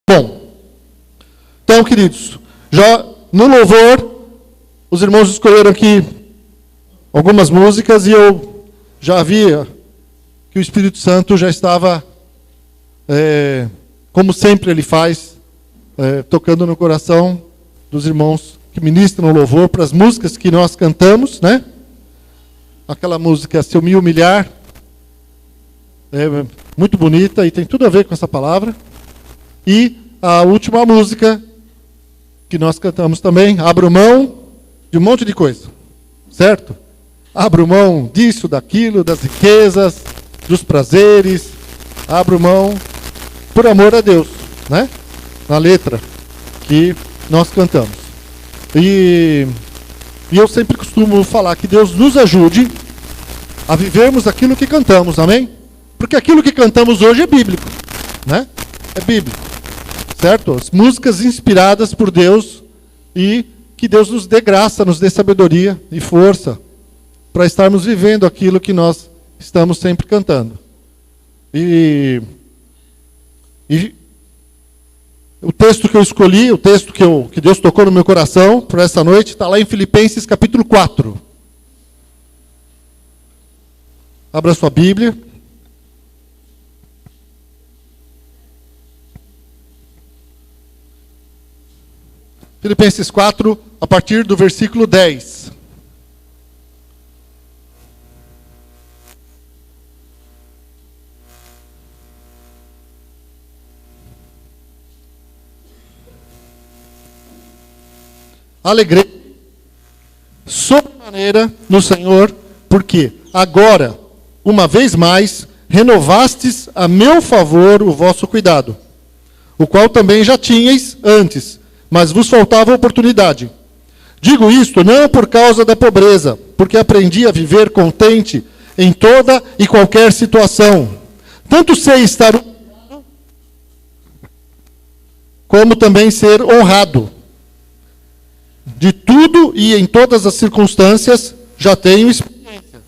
Bom, então, queridos, já no louvor, os irmãos escolheram aqui algumas músicas e eu já via que o Espírito Santo já estava, como sempre ele faz, tocando no coração dos irmãos que ministram o louvor para as músicas que nós cantamos, né? Aquela música Se Eu Me Humilhar, muito bonita e tem tudo a ver com essa palavra. E a última música que nós cantamos também, abro mão de um monte de coisa, certo? Abro mão disso, daquilo, das riquezas, dos prazeres, abro mão por amor a Deus, né? Na letra que nós cantamos. E eu sempre costumo falar que Deus nos ajude a vivermos aquilo que cantamos, amém? Porque aquilo que cantamos hoje é bíblico, né? É bíblico, certo? As músicas inspiradas por Deus e que Deus nos dê graça, nos dê sabedoria e força para estarmos vivendo aquilo que nós estamos sempre cantando. E o texto que eu escolhi, o texto que Deus tocou no meu coração para essa noite, está lá em Filipenses capítulo 4. Abra sua Bíblia. Filipenses 4, a partir do versículo 10. Alegrei sobremaneira no Senhor, porque agora, uma vez mais, renovastes a meu favor o vosso cuidado, o qual também já tinhais antes, mas vos faltava oportunidade. Digo isto não por causa da pobreza, porque aprendi a viver contente em toda e qualquer situação. Tanto sei estar humilhado, como também ser honrado. De tudo e em todas as circunstâncias já tenho experiência.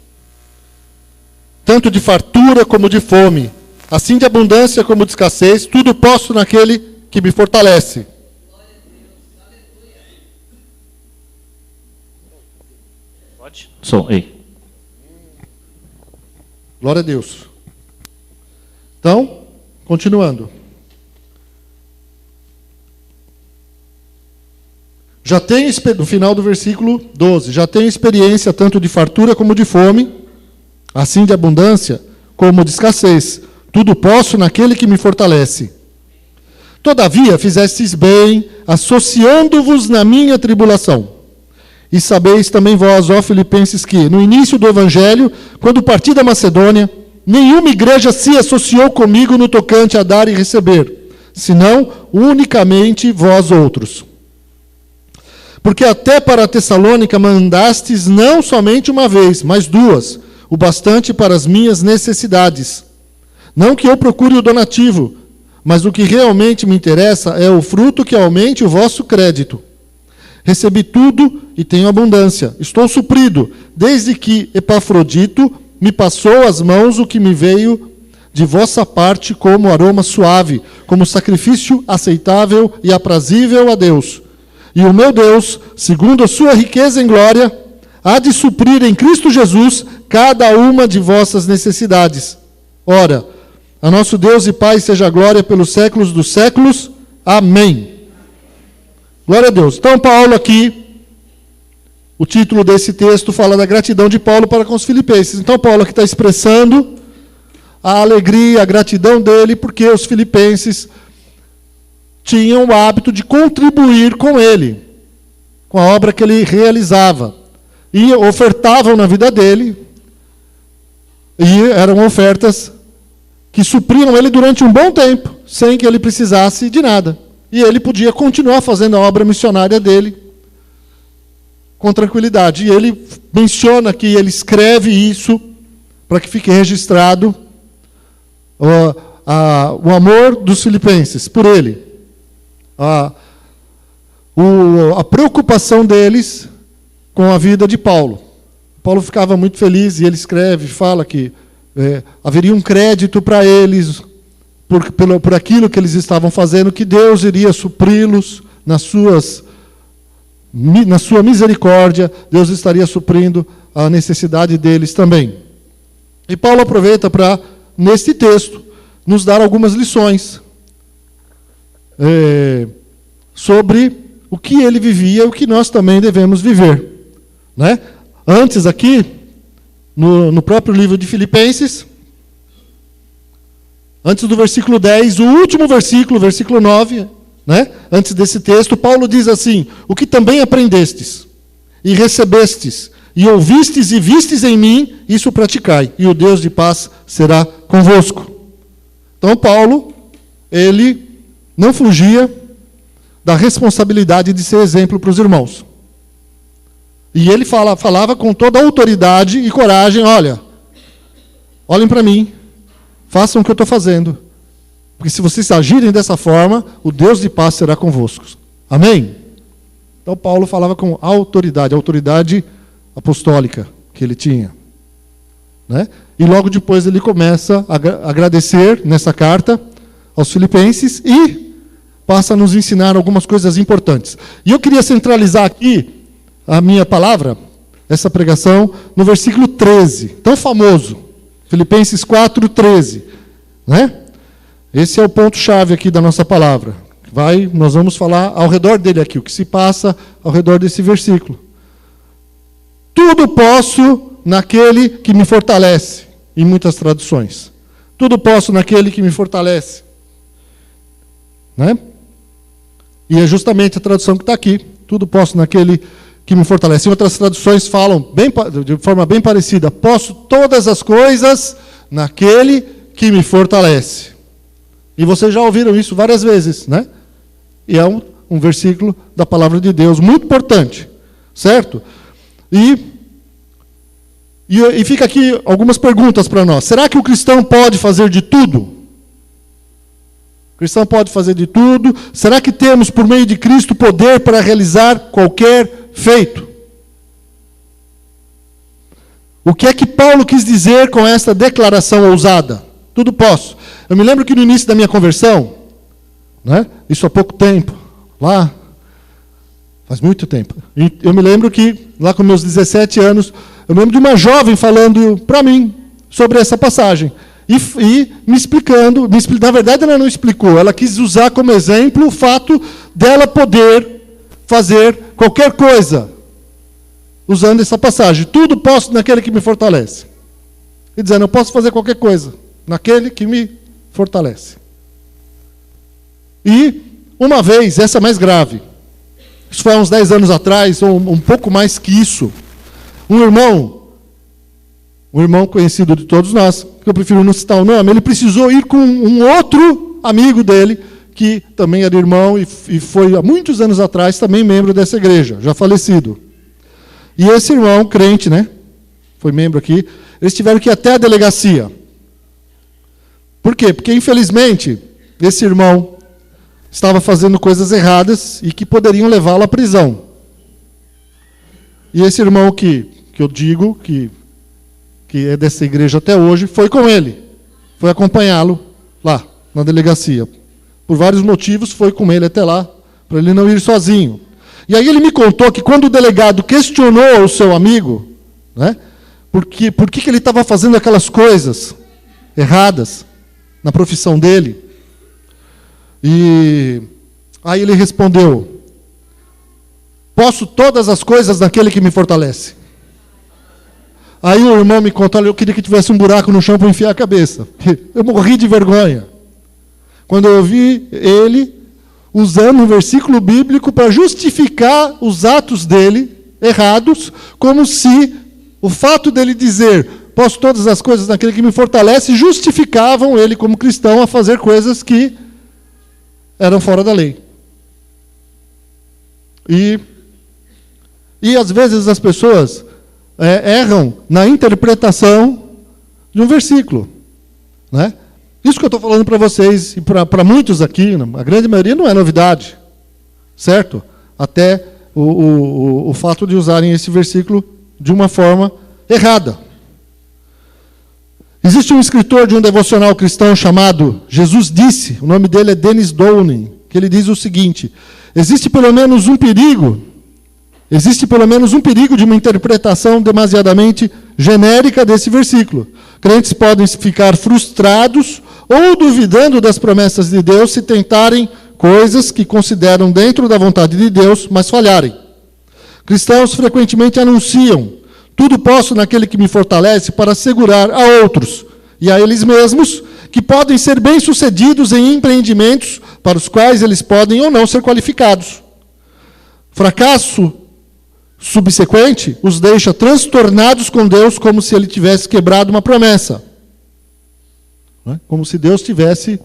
Tanto de fartura como de fome, assim de abundância como de escassez, tudo posso naquele que me fortalece. Pode? Som, ei. Glória a Deus. Então, continuando. Já tenho, no final do versículo 12, já tenho experiência tanto de fartura como de fome, assim de abundância como de escassez. Tudo posso naquele que me fortalece. Todavia, fizestes bem, associando-vos na minha tribulação. E sabeis também vós, ó Filipenses, que no início do Evangelho, quando parti da Macedônia, nenhuma igreja se associou comigo no tocante a dar e receber, senão unicamente vós outros. Porque até para a Tessalônica mandastes não somente uma vez, mas duas, o bastante para as minhas necessidades. Não que eu procure o donativo, mas o que realmente me interessa é o fruto que aumente o vosso crédito. Recebi tudo e tenho abundância. Estou suprido, desde que Epafrodito me passou às mãos o que me veio de vossa parte como aroma suave, como sacrifício aceitável e aprazível a Deus. E o meu Deus, segundo a sua riqueza em glória, há de suprir em Cristo Jesus cada uma de vossas necessidades. Ora, a nosso Deus e Pai seja a glória pelos séculos dos séculos. Amém. Glória a Deus. Então, Paulo aqui, o título desse texto fala da gratidão de Paulo para com os filipenses. Então, Paulo aqui está expressando a alegria, a gratidão dele, porque os filipenses tinham o hábito de contribuir com ele, com a obra que ele realizava. E ofertavam na vida dele, e eram ofertas que supriam ele durante um bom tempo, sem que ele precisasse de nada. E ele podia continuar fazendo a obra missionária dele com tranquilidade. E ele menciona que ele escreve isso para que fique registrado o amor dos filipenses por ele. A preocupação deles com a vida de Paulo. Paulo ficava muito feliz e ele escreve, fala que haveria um crédito para eles, por aquilo que eles estavam fazendo, que Deus iria supri-los na sua misericórdia, Deus estaria suprindo a necessidade deles também. E Paulo aproveita para, neste texto, nos dar algumas lições sobre o que ele vivia e o que nós também devemos viver. Né? Antes aqui, no próprio livro de Filipenses, antes do versículo 10, o último versículo, versículo 9, né? Antes desse texto, Paulo diz assim: o que também aprendestes, e recebestes, e ouvistes e vistes em mim, isso praticai, e o Deus de paz será convosco. Então Paulo, ele não fugia da responsabilidade de ser exemplo para os irmãos. E ele falava com toda a autoridade e coragem: olhem para mim, façam o que eu estou fazendo. Porque se vocês agirem dessa forma, o Deus de paz será convosco. Amém? Então Paulo falava com autoridade, a autoridade apostólica que ele tinha. Né? E logo depois ele começa a agradecer nessa carta aos filipenses e passa a nos ensinar algumas coisas importantes. E eu queria centralizar aqui a minha palavra, essa pregação, no versículo 13, tão famoso, Filipenses 4:13, né? Esse é o ponto-chave aqui da nossa palavra. Nós vamos falar ao redor dele aqui, o que se passa ao redor desse versículo. Tudo posso naquele que me fortalece, em muitas traduções. Tudo posso naquele que me fortalece. Né? E é justamente a tradução que está aqui. Tudo posso naquele que me fortalece. Em outras traduções falam de forma bem parecida: posso todas as coisas naquele que me fortalece. E vocês já ouviram isso várias vezes, né? E é um versículo da palavra de Deus muito importante, certo? E fica aqui algumas perguntas para nós. Será que o cristão pode fazer de tudo? O cristão pode fazer de tudo? Será que temos, por meio de Cristo, poder para realizar qualquer feito? O que é que Paulo quis dizer com essa declaração ousada? Tudo posso. Eu me lembro que no início da minha conversão, né, isso há pouco tempo, lá, faz muito tempo, eu me lembro que, lá com meus 17 anos, eu me lembro de uma jovem falando para mim sobre essa passagem. E me explicando, na verdade ela não explicou, ela quis usar como exemplo o fato dela poder fazer qualquer coisa, usando essa passagem. Tudo posso naquele que me fortalece. E dizendo, eu posso fazer qualquer coisa naquele que me fortalece. E, uma vez, essa é mais grave, isso foi há uns 10 anos atrás, ou um pouco mais que isso, um irmão conhecido de todos nós, que eu prefiro não citar o nome, ele precisou ir com um outro amigo dele, que também era irmão e foi há muitos anos atrás também membro dessa igreja, já falecido. E esse irmão, crente, né, foi membro aqui, eles tiveram que ir até a delegacia. Por quê? Porque, infelizmente, esse irmão estava fazendo coisas erradas e que poderiam levá-lo à prisão. E esse irmão que eu digo, que é dessa igreja até hoje, foi com ele. Foi acompanhá-lo lá, na delegacia. Por vários motivos, foi com ele até lá, para ele não ir sozinho. E aí ele me contou que quando o delegado questionou o seu amigo, né, por que ele estava fazendo aquelas coisas erradas na profissão dele, e aí ele respondeu: posso todas as coisas naquele que me fortalece. Aí o irmão me contou, eu queria que tivesse um buraco no chão para enfiar a cabeça. Eu morri de vergonha quando eu vi ele usando um versículo bíblico para justificar os atos dele errados, como se o fato dele dizer posso todas as coisas naquele que me fortalece justificavam ele como cristão a fazer coisas que eram fora da lei. E às vezes as pessoas erram na interpretação de um versículo, né? Isso que eu estou falando para vocês e para muitos aqui, a grande maioria não é novidade, certo? Até o fato de usarem esse versículo de uma forma errada. Existe um escritor de um devocional cristão chamado Jesus Disse, o nome dele é Dennis Downing, que ele diz o seguinte: existe pelo menos um perigo de uma interpretação demasiadamente genérica desse versículo. Crentes podem ficar frustrados ou duvidando das promessas de Deus se tentarem coisas que consideram dentro da vontade de Deus, mas falharem. Cristãos frequentemente anunciam: tudo posso naquele que me fortalece, para assegurar a outros e a eles mesmos que podem ser bem-sucedidos em empreendimentos para os quais eles podem ou não ser qualificados. Fracasso subsequente os deixa transtornados com Deus, como se ele tivesse quebrado uma promessa. Como se Deus tivesse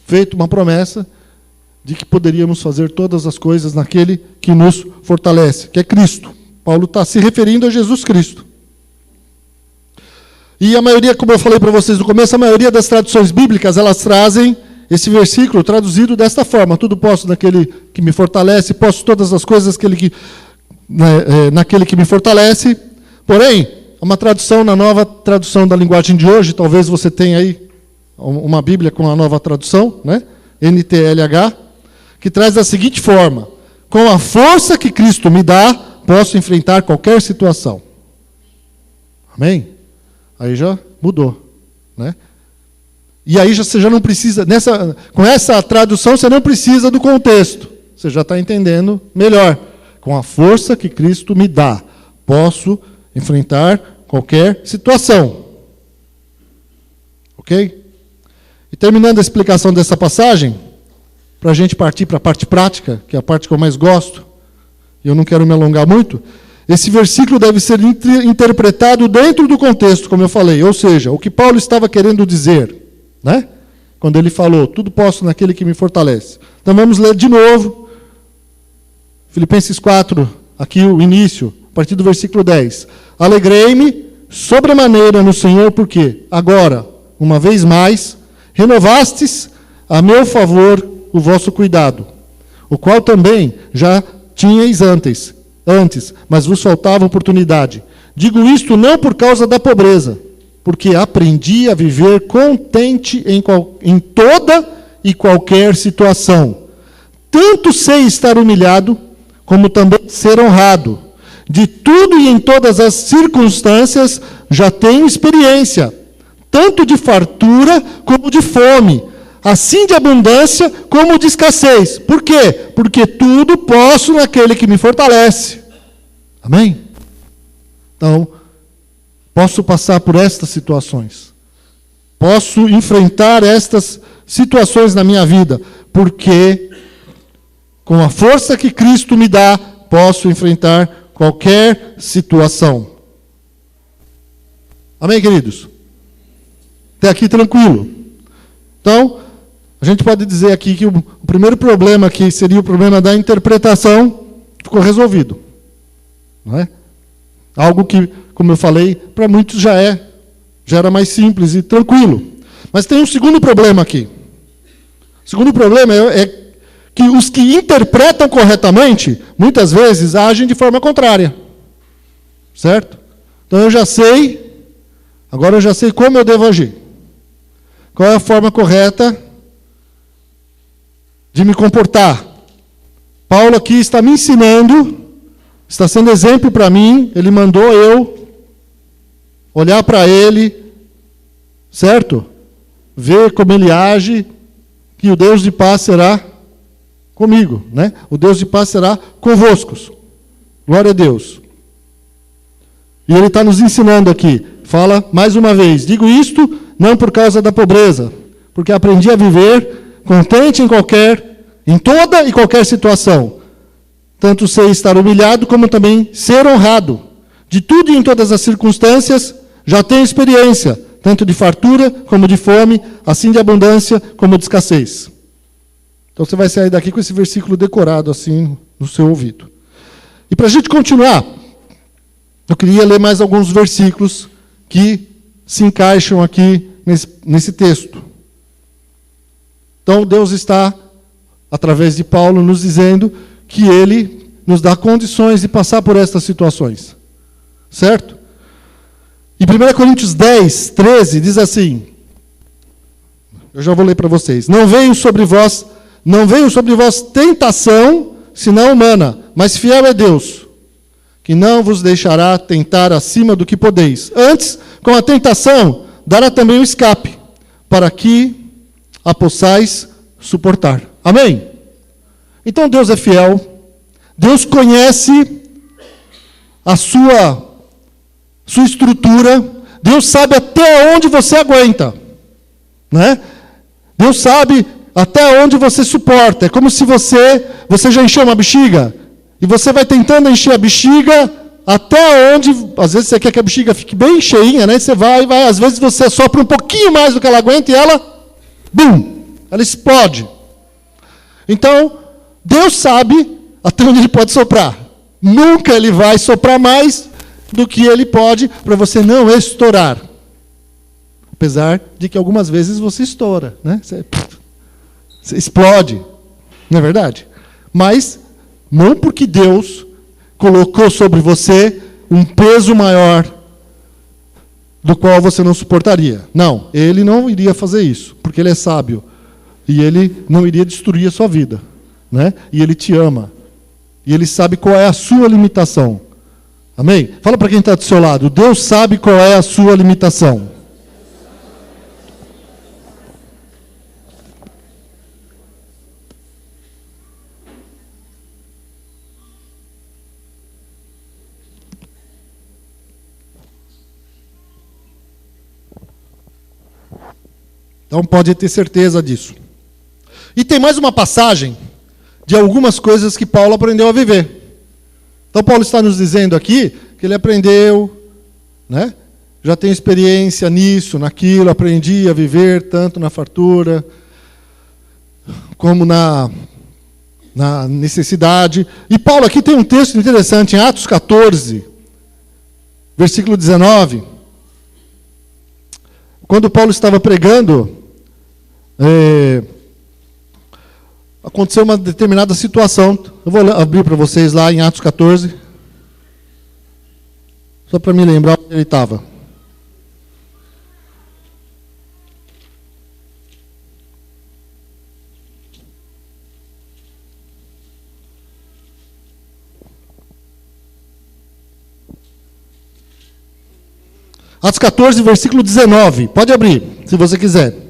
feito uma promessa de que poderíamos fazer todas as coisas naquele que nos fortalece, que é Cristo. Paulo está se referindo a Jesus Cristo. E a maioria, como eu falei para vocês no começo, a maioria das traduções bíblicas, elas trazem esse versículo traduzido desta forma: tudo posso naquele que me fortalece, posso todas as coisas naquele que me fortalece. Porém, uma tradução, na nova tradução da linguagem de hoje, talvez você tenha aí uma Bíblia com a nova tradução, né? NTLH, que traz da seguinte forma: com a força que Cristo me dá, posso enfrentar qualquer situação. Amém? Aí já mudou, né? E aí você já não precisa, com essa tradução você não precisa do contexto. Você já está entendendo melhor. Com a força que Cristo me dá, posso enfrentar qualquer situação. Ok? E terminando a explicação dessa passagem, para a gente partir para a parte prática, que é a parte que eu mais gosto, e eu não quero me alongar muito, esse versículo deve ser interpretado dentro do contexto, como eu falei, ou seja, o que Paulo estava querendo dizer, né? Quando ele falou: tudo posso naquele que me fortalece. Então vamos ler de novo, Filipenses 4, aqui o início, a partir do versículo 10. Alegrei-me sobremaneira no Senhor, porque agora, uma vez mais, renovastes a meu favor o vosso cuidado, o qual também já tinhais antes, mas vos faltava oportunidade. Digo isto não por causa da pobreza, porque aprendi a viver contente em toda e qualquer situação. Tanto sei estar humilhado, como também ser honrado. De tudo e em todas as circunstâncias já tenho experiência, tanto de fartura como de fome, assim de abundância como de escassez. Por quê? Porque tudo posso naquele que me fortalece. Amém? Então, posso passar por estas situações. Posso enfrentar estas situações na minha vida, porque com a força que Cristo me dá, posso enfrentar qualquer situação. Amém, queridos? Até aqui tranquilo. Então, a gente pode dizer aqui que o primeiro problema, que seria o problema da interpretação, ficou resolvido. Não é? Algo que, como eu falei, para muitos já era mais simples e tranquilo. Mas tem um segundo problema aqui. O segundo problema é que os que interpretam corretamente, muitas vezes agem de forma contrária. Certo? Então agora eu já sei como eu devo agir. Qual é a forma correta de me comportar? Paulo aqui está me ensinando, está sendo exemplo para mim, ele mandou eu olhar para ele, certo? Ver como ele age, que o Deus de paz será comigo, né? O Deus de paz será convosco. Glória a Deus. E ele está nos ensinando aqui, fala mais uma vez: digo isto não por causa da pobreza, porque aprendi a viver contente em toda e qualquer situação. Tanto sei estar humilhado, como também ser honrado. De tudo e em todas as circunstâncias, já tenho experiência, tanto de fartura como de fome, assim de abundância como de escassez. Então você vai sair daqui com esse versículo decorado assim no seu ouvido. E para a gente continuar, eu queria ler mais alguns versículos que se encaixam aqui nesse texto. Então Deus está, através de Paulo, nos dizendo que Ele nos dá condições de passar por estas situações. Certo? Em 1 Coríntios 10, 13, diz assim, eu já vou ler para vocês, não veio sobre vós tentação, senão humana, mas fiel é Deus, que não vos deixará tentar acima do que podeis. Antes, com a tentação, dará também o escape, para que a possais suportar. Amém? Então Deus é fiel, Deus conhece a sua estrutura, Deus sabe até onde você aguenta, né? Deus sabe até onde você suporta. É como se você já encheu uma bexiga, e você vai tentando encher a bexiga até onde, às vezes você quer que a bexiga fique bem cheinha, né? Você vai, às vezes você sopra um pouquinho mais do que ela aguenta e ela, bum, ela explode. Então, Deus sabe até onde Ele pode soprar. Nunca Ele vai soprar mais do que Ele pode para você não estourar. Apesar de que algumas vezes você estoura, né? Você explode, não é verdade? Mas não porque Deus colocou sobre você um peso maior do qual você não suportaria. Não, Ele não iria fazer isso, porque Ele é sábio. E Ele não iria destruir a sua vida, né? E Ele te ama. E Ele sabe qual é a sua limitação. Amém? Fala para quem está do seu lado. Deus sabe qual é a sua limitação. Então pode ter certeza disso. E tem mais uma passagem de algumas coisas que Paulo aprendeu a viver. Então Paulo está nos dizendo aqui que ele aprendeu, né? Já tem experiência nisso, naquilo, aprendi a viver tanto na fartura como na necessidade. E Paulo aqui tem um texto interessante em Atos 14, versículo 19. Quando Paulo estava pregando, aconteceu uma determinada situação. Eu vou abrir para vocês lá em Atos 14, só para me lembrar onde ele estava. Atos 14, versículo 19. Pode abrir, se você quiser.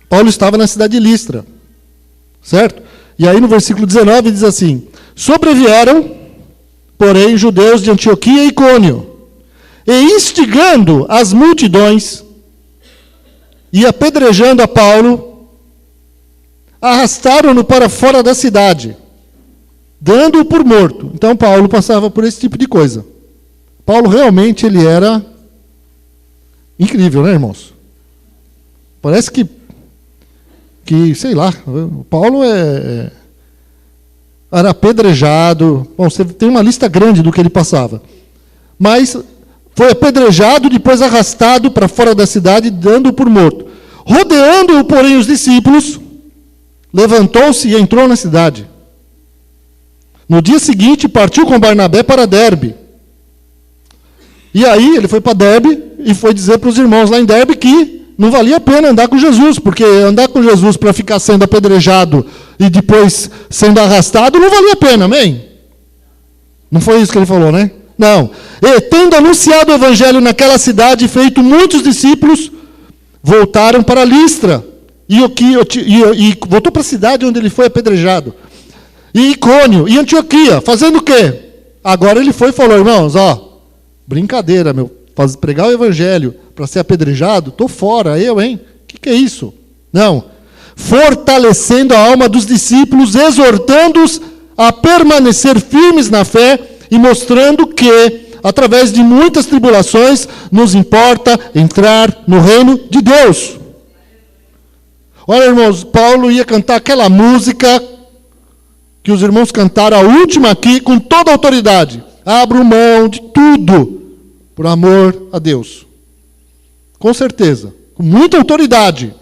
Paulo estava na cidade de Listra, certo? E aí no versículo 19 diz assim: sobrevieram, porém, judeus de Antioquia e Icônio, e instigando as multidões, e apedrejando a Paulo, arrastaram-no para fora da cidade, dando-o por morto. Então Paulo passava por esse tipo de coisa. Paulo realmente ele era incrível, né, irmãos? Parece que sei lá, Paulo era apedrejado. Bom, você tem uma lista grande do que ele passava. Mas foi apedrejado, depois arrastado para fora da cidade, dando-o por morto. Rodeando-o, porém, os discípulos, levantou-se e entrou na cidade. No dia seguinte, partiu com Barnabé para Derbe. E aí, ele foi para Derbe e foi dizer para os irmãos lá em Derbe que não valia a pena andar com Jesus, porque andar com Jesus para ficar sendo apedrejado e depois sendo arrastado, não valia a pena, amém? Não foi isso que ele falou, né? Não. E, tendo anunciado o evangelho naquela cidade, feito muitos discípulos, voltaram para Listra. E voltou para a cidade onde ele foi apedrejado. E Icônio, e Antioquia, fazendo o quê? Agora ele foi e falou: irmãos, ó, brincadeira, pregar o evangelho para ser apedrejado, estou fora, hein? O que é isso? Não. Fortalecendo a alma dos discípulos, exortando-os a permanecer firmes na fé e mostrando que, através de muitas tribulações, nos importa entrar no reino de Deus. Olha, irmãos, Paulo ia cantar aquela música que os irmãos cantaram, a última aqui, com toda a autoridade. Abro mão de tudo por amor a Deus. Com certeza. Com muita autoridade.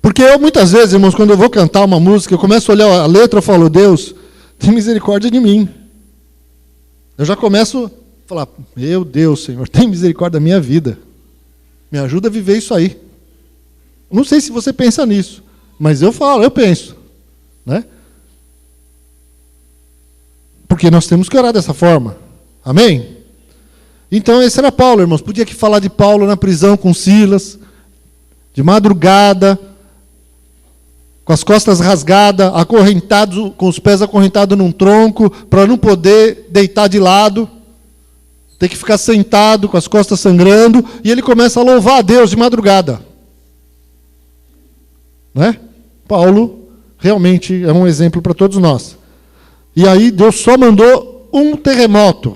Porque eu, muitas vezes, irmãos, quando eu vou cantar uma música, eu começo a olhar a letra e falo: Deus, tem misericórdia de mim. Eu já começo a falar, meu Deus, Senhor, tem misericórdia da minha vida. Me ajuda a viver isso aí. Não sei se você pensa nisso, mas eu penso. Né? Porque nós temos que orar dessa forma. Amém? Então esse era Paulo, irmãos. Podia aqui falar de Paulo na prisão com Silas, de madrugada, com as costas rasgadas, acorrentado, com os pés acorrentados num tronco, para não poder deitar de lado, ter que ficar sentado com as costas sangrando, e ele começa a louvar a Deus de madrugada. Né? Paulo realmente é um exemplo para todos nós. E aí Deus só mandou um terremoto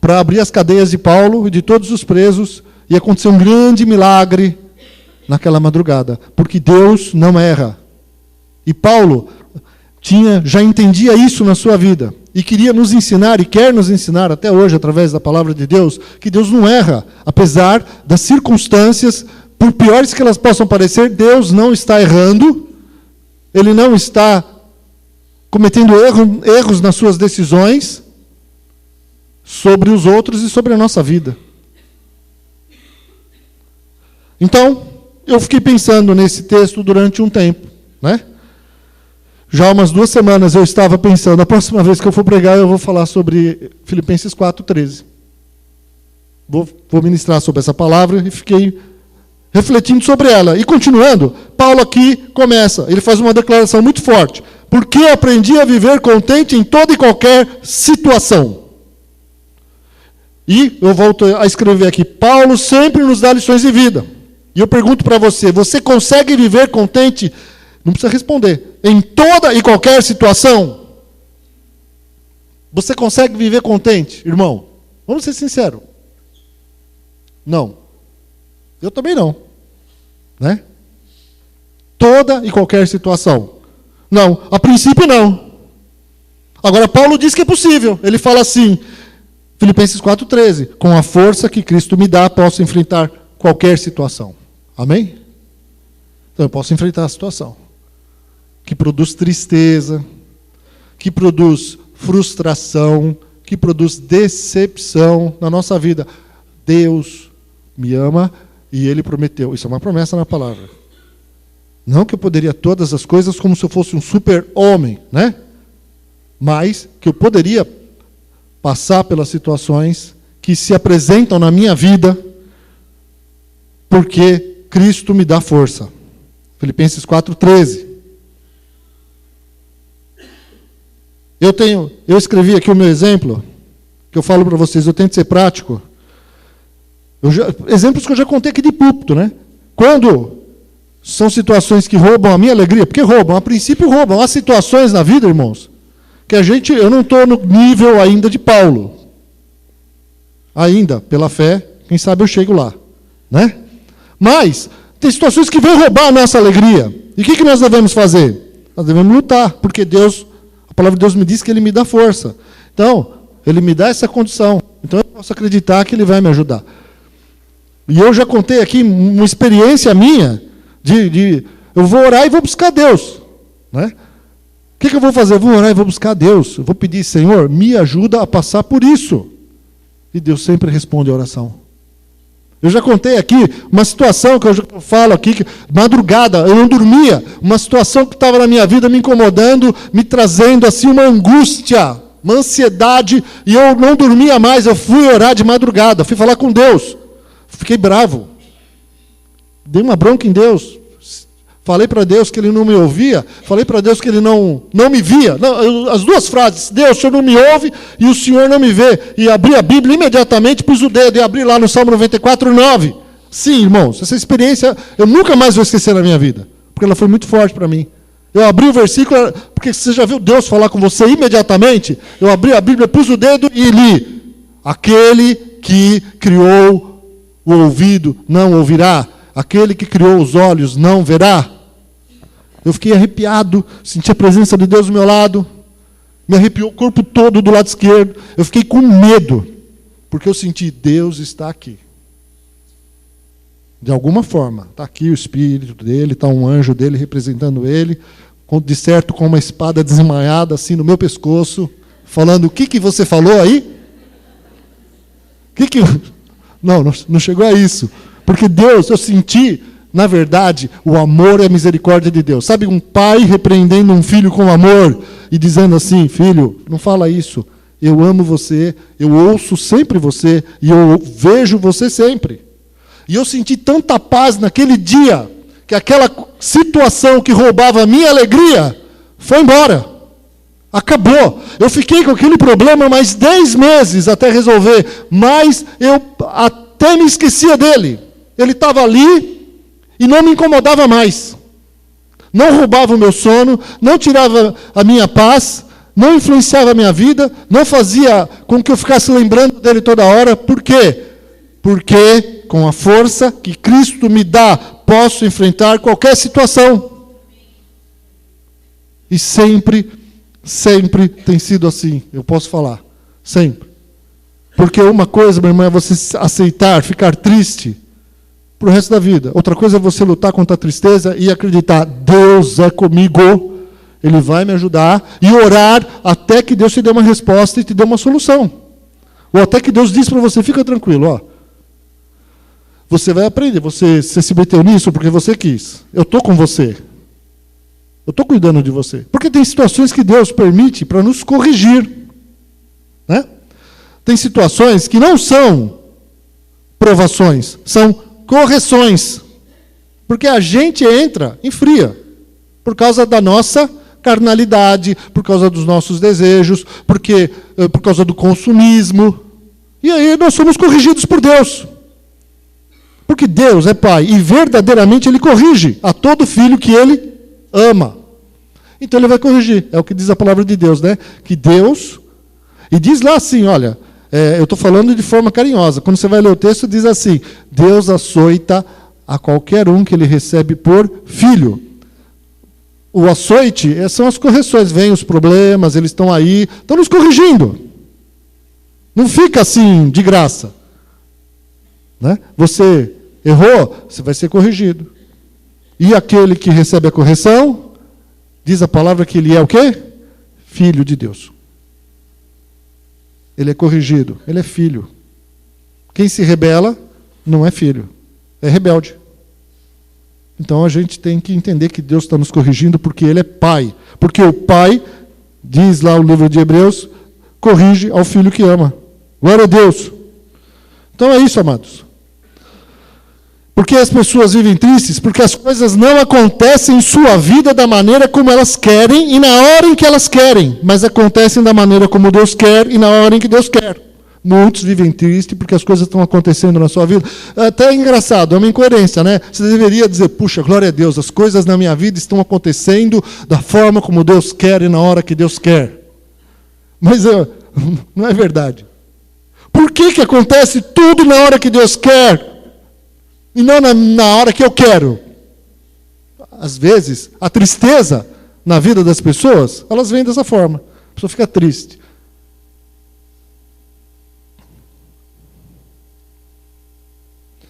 para abrir as cadeias de Paulo e de todos os presos, e aconteceu um grande milagre naquela madrugada, porque Deus não erra. E Paulo já entendia isso na sua vida, e queria nos ensinar, e quer nos ensinar até hoje, através da palavra de Deus, que Deus não erra, apesar das circunstâncias, por piores que elas possam parecer, Deus não está errando, Ele não está cometendo erros nas suas decisões sobre os outros e sobre a nossa vida. Então, eu fiquei pensando nesse texto durante um tempo, né? Já há umas 2 semanas eu estava pensando, a próxima vez que eu for pregar eu vou falar sobre Filipenses 4:13. Vou ministrar sobre essa palavra e fiquei refletindo sobre ela. E continuando, Paulo aqui começa, ele faz uma declaração muito forte. Porque aprendi a viver contente em toda e qualquer situação. E eu volto a escrever aqui, Paulo sempre nos dá lições de vida. E eu pergunto para você, você consegue viver contente? Não precisa responder. Em toda e qualquer situação? Você consegue viver contente, irmão? Vamos ser sinceros. Não. Eu também não. Né? Toda e qualquer situação. Não. A princípio, não. Agora, Paulo diz que é possível. Ele fala assim, Filipenses 4:13, com a força que Cristo me dá, posso enfrentar qualquer situação. Amém? Então, eu posso enfrentar a situação que produz tristeza, que produz frustração, que produz decepção na nossa vida. Deus me ama e Ele prometeu. Isso é uma promessa na palavra. Não que eu poderia todas as coisas como se eu fosse um super-homem, né? Mas que eu poderia passar pelas situações que se apresentam na minha vida porque Cristo me dá força. Filipenses 4:13. Eu escrevi aqui o meu exemplo, que eu falo para vocês, eu tento ser prático. Exemplos que eu já contei aqui de púlpito, né? Quando são situações que roubam a minha alegria, porque roubam, a princípio roubam. Há situações na vida, irmãos, que eu não estou no nível ainda de Paulo. Ainda, pela fé, quem sabe eu chego lá, né? Mas tem situações que vão roubar a nossa alegria. E o que nós devemos fazer? Nós devemos lutar, porque a palavra de Deus me diz que Ele me dá força. Então, Ele me dá essa condição. Então eu posso acreditar que Ele vai me ajudar. E eu já contei aqui uma experiência minha eu vou orar e vou buscar Deus. Né? O que eu vou fazer? Eu vou orar e vou buscar Deus. Eu vou pedir, Senhor, me ajuda a passar por isso. E Deus sempre responde a oração. Eu já contei aqui uma situação que eu falo aqui, que madrugada, eu não dormia, uma situação que estava na minha vida me incomodando, me trazendo assim uma angústia, uma ansiedade, e eu não dormia mais, eu fui orar de madrugada, fui falar com Deus, fiquei bravo, dei uma bronca em Deus, falei para Deus que Ele não me ouvia, falei para Deus que Ele não me via. Não, as duas frases, Deus, o Senhor não me ouve e o Senhor não me vê. E abri a Bíblia imediatamente, pus o dedo e abri lá no Salmo 94:9. Sim, irmãos, essa experiência eu nunca mais vou esquecer na minha vida, porque ela foi muito forte para mim. Eu abri o versículo, porque você já viu Deus falar com você imediatamente? Eu abri a Bíblia, pus o dedo e li. Aquele que criou o ouvido não ouvirá, aquele que criou os olhos não verá. Eu fiquei arrepiado, senti a presença de Deus do meu lado, me arrepiou o corpo todo do lado esquerdo. Eu fiquei com medo, porque eu senti, Deus está aqui. De alguma forma, está aqui o Espírito dele, está um anjo dele representando ele, de certo com uma espada desemaiada assim no meu pescoço, falando: o que você falou aí? Não chegou a isso. Porque Deus, eu senti, na verdade, o amor e a misericórdia de Deus. Sabe, um pai repreendendo um filho com amor e dizendo assim: filho, não fala isso. Eu amo você, eu ouço sempre você e eu vejo você sempre. E eu senti tanta paz naquele dia, que aquela situação que roubava a minha alegria foi embora. Acabou. Eu fiquei com aquele problema mais 10 meses até resolver, mas eu até me esquecia dele. Ele estava ali e não me incomodava mais. Não roubava o meu sono, não tirava a minha paz, não influenciava a minha vida, não fazia com que eu ficasse lembrando dele toda hora. Por quê? Porque com a força que Cristo me dá, posso enfrentar qualquer situação. E sempre tem sido assim, eu posso falar. Sempre. Porque uma coisa, meu irmão, é você aceitar, ficar triste para o resto da vida. Outra coisa é você lutar contra a tristeza e acreditar: Deus é comigo, Ele vai me ajudar, e orar até que Deus te dê uma resposta e te dê uma solução. Ou até que Deus diz para você: fica tranquilo, ó. Você vai aprender, você se meteu nisso porque você quis. Eu estou com você. Eu estou cuidando de você. Porque tem situações que Deus permite para nos corrigir. Né? Tem situações que não são provações, são correções. Porque a gente entra em fria. Por causa da nossa carnalidade, por causa dos nossos desejos, por causa do consumismo. E aí nós somos corrigidos por Deus. Porque Deus é Pai e verdadeiramente Ele corrige a todo filho que Ele ama. Então Ele vai corrigir. É o que diz a palavra de Deus, né? Que Deus... E diz lá assim, olha, eu estou falando de forma carinhosa. Quando você vai ler o texto, diz assim: Deus açoita a qualquer um que Ele recebe por filho. O açoite são as correções. Vêm os problemas, eles estão aí, estão nos corrigindo. Não fica assim de graça. Né? Você errou, você vai ser corrigido. E aquele que recebe a correção, diz a palavra que ele é o quê? Filho de Deus. Ele é corrigido, ele é filho. Quem se rebela não é filho, é rebelde. Então a gente tem que entender que Deus está nos corrigindo porque Ele é Pai. Porque o Pai, diz lá o livro de Hebreus, corrige ao filho que ama. Glória a Deus. Então é isso, amados. Porque as pessoas vivem tristes? Porque as coisas não acontecem em sua vida da maneira como elas querem e na hora em que elas querem, mas acontecem da maneira como Deus quer e na hora em que Deus quer. Muitos vivem tristes porque as coisas estão acontecendo na sua vida. Até é engraçado, é uma incoerência, né? Você deveria dizer: puxa, glória a Deus, as coisas na minha vida estão acontecendo da forma como Deus quer e na hora que Deus quer. Mas não é verdade. Por que acontece tudo na hora que Deus quer e não na hora que eu quero? Às vezes, a tristeza na vida das pessoas, elas vêm dessa forma. A pessoa fica triste.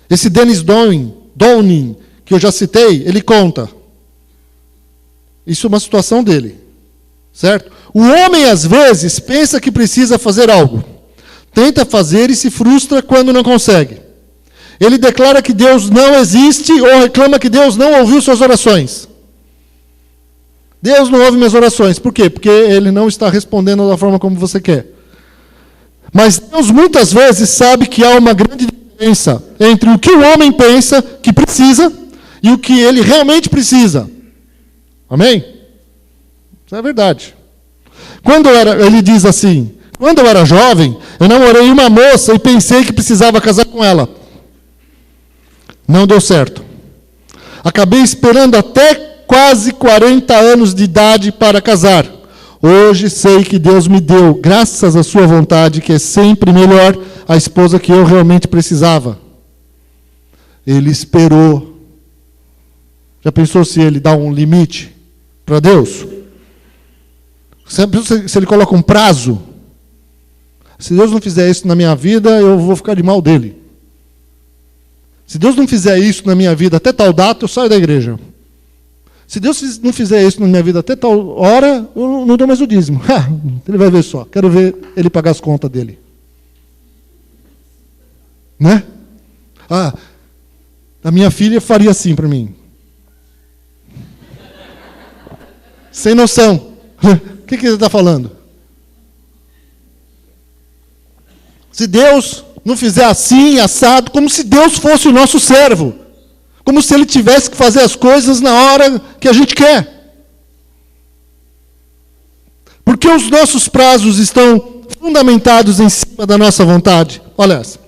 Esse Dennis Downing, que eu já citei, ele conta. Isso é uma situação dele. Certo? O homem, às vezes, pensa que precisa fazer algo. Tenta fazer e se frustra quando não consegue. Ele declara que Deus não existe ou reclama que Deus não ouviu suas orações. Deus não ouve minhas orações. Por quê? Porque Ele não está respondendo da forma como você quer. Mas Deus muitas vezes sabe que há uma grande diferença entre o que o homem pensa que precisa e o que ele realmente precisa. Amém? Isso é verdade. Ele diz assim: quando eu era jovem, eu namorei uma moça e pensei que precisava casar com ela. Não deu certo. Acabei esperando até quase 40 anos de idade para casar. Hoje sei que Deus me deu, graças à sua vontade, que é sempre melhor, a esposa que eu realmente precisava. Ele esperou. Já pensou se ele dá um limite para Deus? Se ele coloca um prazo? Se Deus não fizer isso na minha vida, eu vou ficar de mal dele. Se Deus não fizer isso na minha vida até tal data, eu saio da igreja. Se Deus não fizer isso na minha vida até tal hora, eu não dou mais o dízimo. Ele vai ver só. Quero ver ele pagar as contas dele. Né? A minha filha faria assim para mim. Sem noção. O que ele está falando? Se Deus não fizer assim, assado, como se Deus fosse o nosso servo. Como se Ele tivesse que fazer as coisas na hora que a gente quer. Porque os nossos prazos estão fundamentados em cima da nossa vontade. Olha essa.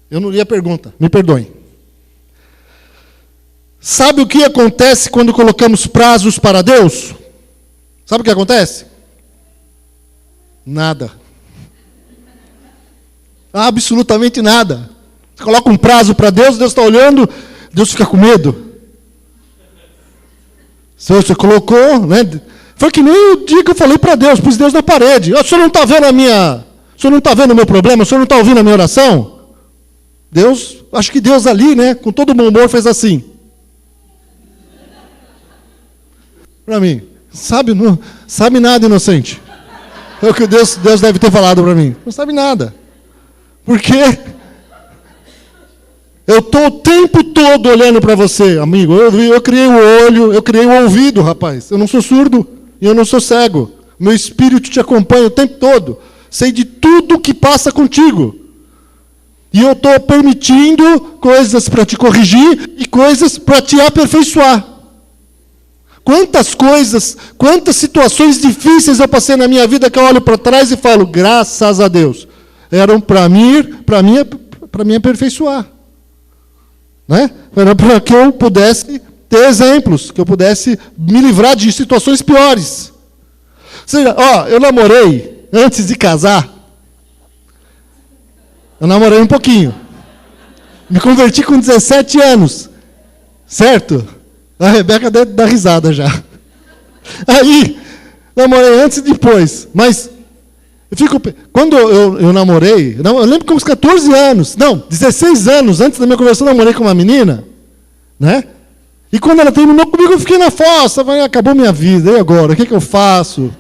Eu não li a pergunta, me perdoem. Sabe o que acontece quando colocamos prazos para Deus? Sabe o que acontece? Nada. Absolutamente nada. Você coloca um prazo para Deus, Deus está olhando, Deus fica com medo. Você colocou, né? Foi que nem o dia que eu falei para Deus, pus Deus na parede. O senhor não está vendo o senhor não está vendo o meu problema? O senhor não está ouvindo a minha oração? Deus, acho que Deus ali, né, com todo o bom humor, fez assim. Para mim, não sabe nada, inocente. É o que Deus deve ter falado para mim. Não sabe nada. Porque eu estou o tempo todo olhando para você, amigo. Eu criei o olho, eu criei o ouvido, rapaz. Eu não sou surdo e eu não sou cego. Meu espírito te acompanha o tempo todo. Sei de tudo que passa contigo. E eu estou permitindo coisas para te corrigir e coisas para te aperfeiçoar. Quantas coisas, quantas situações difíceis eu passei na minha vida que eu olho para trás e falo, graças a Deus, eram para me aperfeiçoar. Né? Era para que eu pudesse ter exemplos, que eu pudesse me livrar de situações piores. Ou seja, eu namorei antes de casar. Eu namorei um pouquinho. Me converti com 17 anos. Certo? A Rebeca deve dar risada já. Aí, namorei antes e depois. Mas, quando eu namorei, eu lembro que com uns 14 anos, 16 anos, antes da minha conversão, eu namorei com uma menina. Né? E quando ela terminou comigo, eu fiquei na fossa. Acabou minha vida, e agora? O que eu faço?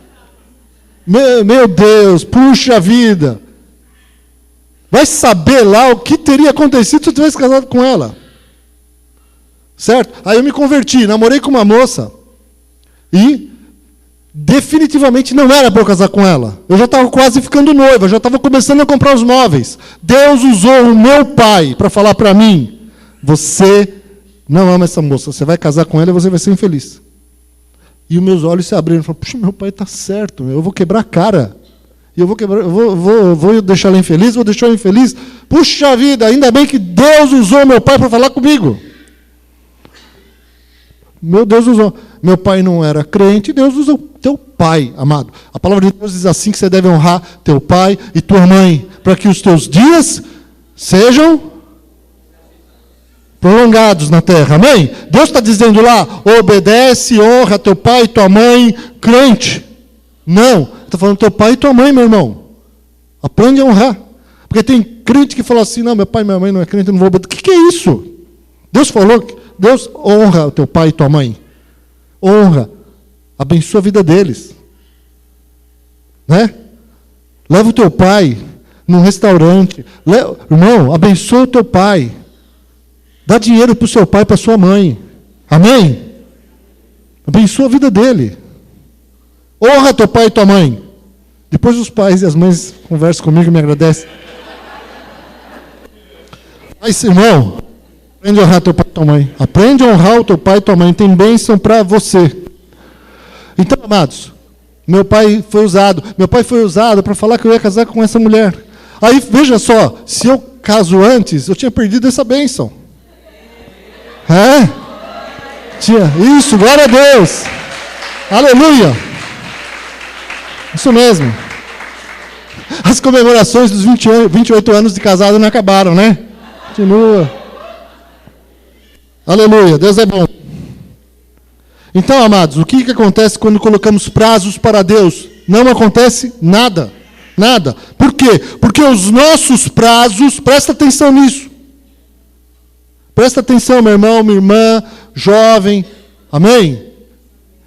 Meu Deus, puxa vida. Vai saber lá o que teria acontecido se eu tivesse casado com ela. Certo? Aí eu me converti, namorei com uma moça e definitivamente não era para eu casar com ela. Eu já estava quase ficando noiva, já estava começando a comprar os móveis. Deus usou o meu pai para falar para mim, você não ama essa moça, você vai casar com ela e você vai ser infeliz. E os meus olhos se abriram e falaram, puxa, meu pai está certo, eu vou quebrar a cara. E eu vou deixar ela infeliz, vou deixar ela infeliz. Puxa vida, ainda bem que Deus usou meu pai para falar comigo. Meu Deus usou. Meu pai não era crente, Deus usou teu pai, amado. A palavra de Deus diz assim que você deve honrar teu pai e tua mãe, para que os teus dias sejam prolongados na terra. Amém? Deus está dizendo lá, obedece, honra teu pai e tua mãe, crente. Não. Está falando teu pai e tua mãe, meu irmão. Aprende a honrar. Porque tem crente que fala assim, não, meu pai e minha mãe não é crente, eu não vou obedecer. O que é isso? Deus falou, Deus honra o teu pai e tua mãe. Honra. Abençoa a vida deles. Né? Leva o teu pai num restaurante. Irmão, abençoa o teu pai. Dá dinheiro para o seu pai e para a sua mãe. Amém? Abençoa a vida dele. Honra teu pai e tua mãe. Depois os pais e as mães conversam comigo e me agradecem. Mas, irmão, aprende a honrar teu pai e tua mãe. Aprende a honrar o teu pai e tua mãe. Tem bênção para você. Então, amados, meu pai foi usado para falar que eu ia casar com essa mulher. Aí, veja só, se eu caso antes, eu tinha perdido essa bênção. Isso, glória a Deus. Aleluia. Isso mesmo. As comemorações dos 28 anos de casado não acabaram, né? Continua. Aleluia, Deus é bom. Então, amados, o que acontece quando colocamos prazos para Deus? Não acontece nada. Nada. Por quê? Porque os nossos prazos, presta atenção nisso. Presta atenção, meu irmão, minha irmã, jovem, Amém?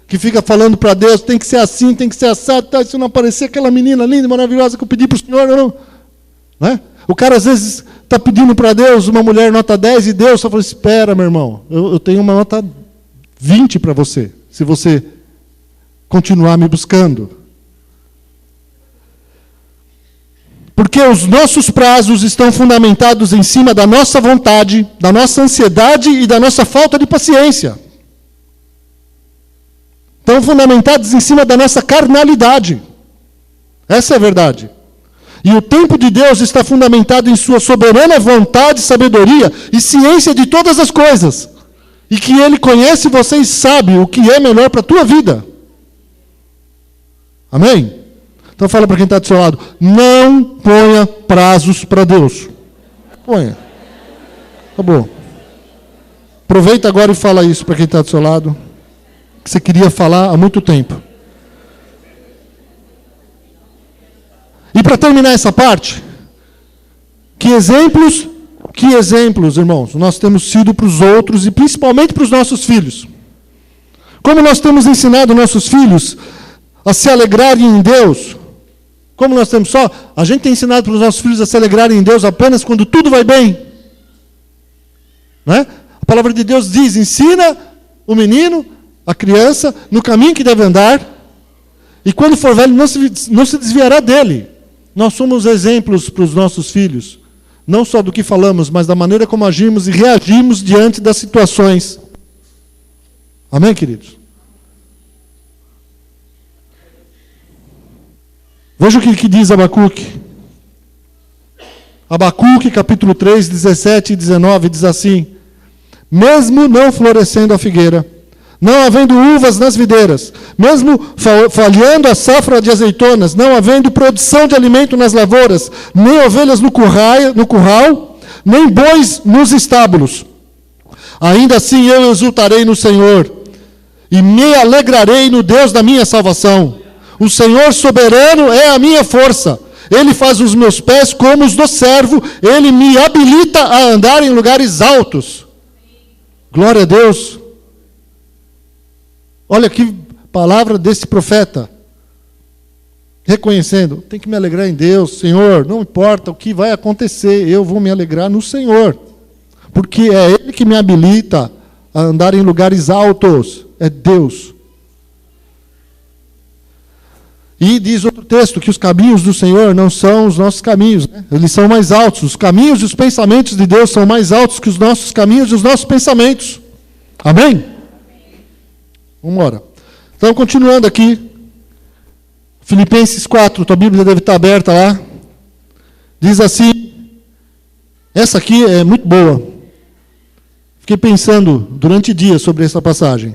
Que fica falando para Deus, tem que ser assim, tem que ser assado, tá, se não aparecer aquela menina linda, maravilhosa que eu pedi para o Senhor, não. Né? O cara às vezes está pedindo para Deus uma mulher nota 10 e Deus só fala, espera, meu irmão, eu tenho uma nota 20 para você, se você continuar me buscando. Porque os nossos prazos estão fundamentados em cima da nossa vontade, da nossa ansiedade e da nossa falta de paciência. Estão fundamentados em cima da nossa carnalidade. Essa é a verdade. E o tempo de Deus está fundamentado em sua soberana vontade, sabedoria e ciência de todas as coisas. E que Ele conhece você e sabe o que é melhor para a tua vida. Amém? Então fala para quem está do seu lado, não ponha prazos para Deus. Ponha. Acabou. Aproveita agora e fala isso para quem está do seu lado, que você queria falar há muito tempo. E para terminar essa parte, que exemplos, irmãos, nós temos sido para os outros e principalmente para os nossos filhos. Como nós temos ensinado nossos filhos a se alegrarem em Deus. Como nós temos a gente tem ensinado para os nossos filhos a se alegrarem em Deus apenas quando tudo vai bem. Né? A palavra de Deus diz, ensina o menino, a criança, no caminho que deve andar, e quando for velho não se desviará dele. Nós somos exemplos para os nossos filhos, não só do que falamos, mas da maneira como agimos e reagimos diante das situações. Amém, queridos? Veja o que diz Abacuque. Abacuque, capítulo 3, 17 e 19, diz assim, mesmo não florescendo a figueira, não havendo uvas nas videiras, mesmo falhando a safra de azeitonas, não havendo produção de alimento nas lavouras, nem ovelhas no curral, nem bois nos estábulos. Ainda assim eu exultarei no Senhor, e me alegrarei no Deus da minha salvação. O Senhor soberano é a minha força. Ele faz os meus pés como os do servo, Ele me habilita a andar em lugares altos. Glória a Deus. Olha que palavra desse profeta. Reconhecendo, tem que me alegrar em Deus, Senhor, não importa o que vai acontecer, eu vou me alegrar no Senhor. Porque é Ele que me habilita a andar em lugares altos. É Deus. E diz outro texto, que os caminhos do Senhor não são os nossos caminhos, né? Eles são mais altos. Os caminhos e os pensamentos de Deus são mais altos que os nossos caminhos e os nossos pensamentos. Amém? Vamos embora. Então, continuando aqui. Filipenses 4, tua Bíblia deve estar aberta lá. Diz assim, essa aqui é muito boa. Fiquei pensando durante dias sobre essa passagem.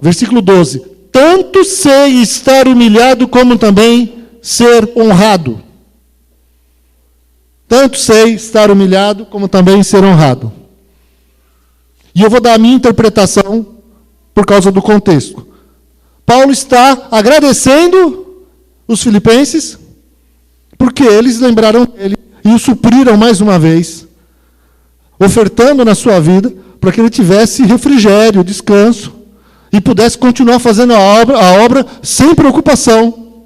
Versículo 12. Tanto sei estar humilhado como também ser honrado. Tanto sei estar humilhado como também ser honrado. E eu vou dar a minha interpretação por causa do contexto. Paulo está agradecendo os filipenses porque eles lembraram dele e o supriram mais uma vez, ofertando na sua vida para que ele tivesse refrigério, descanso, e pudesse continuar fazendo a obra sem preocupação.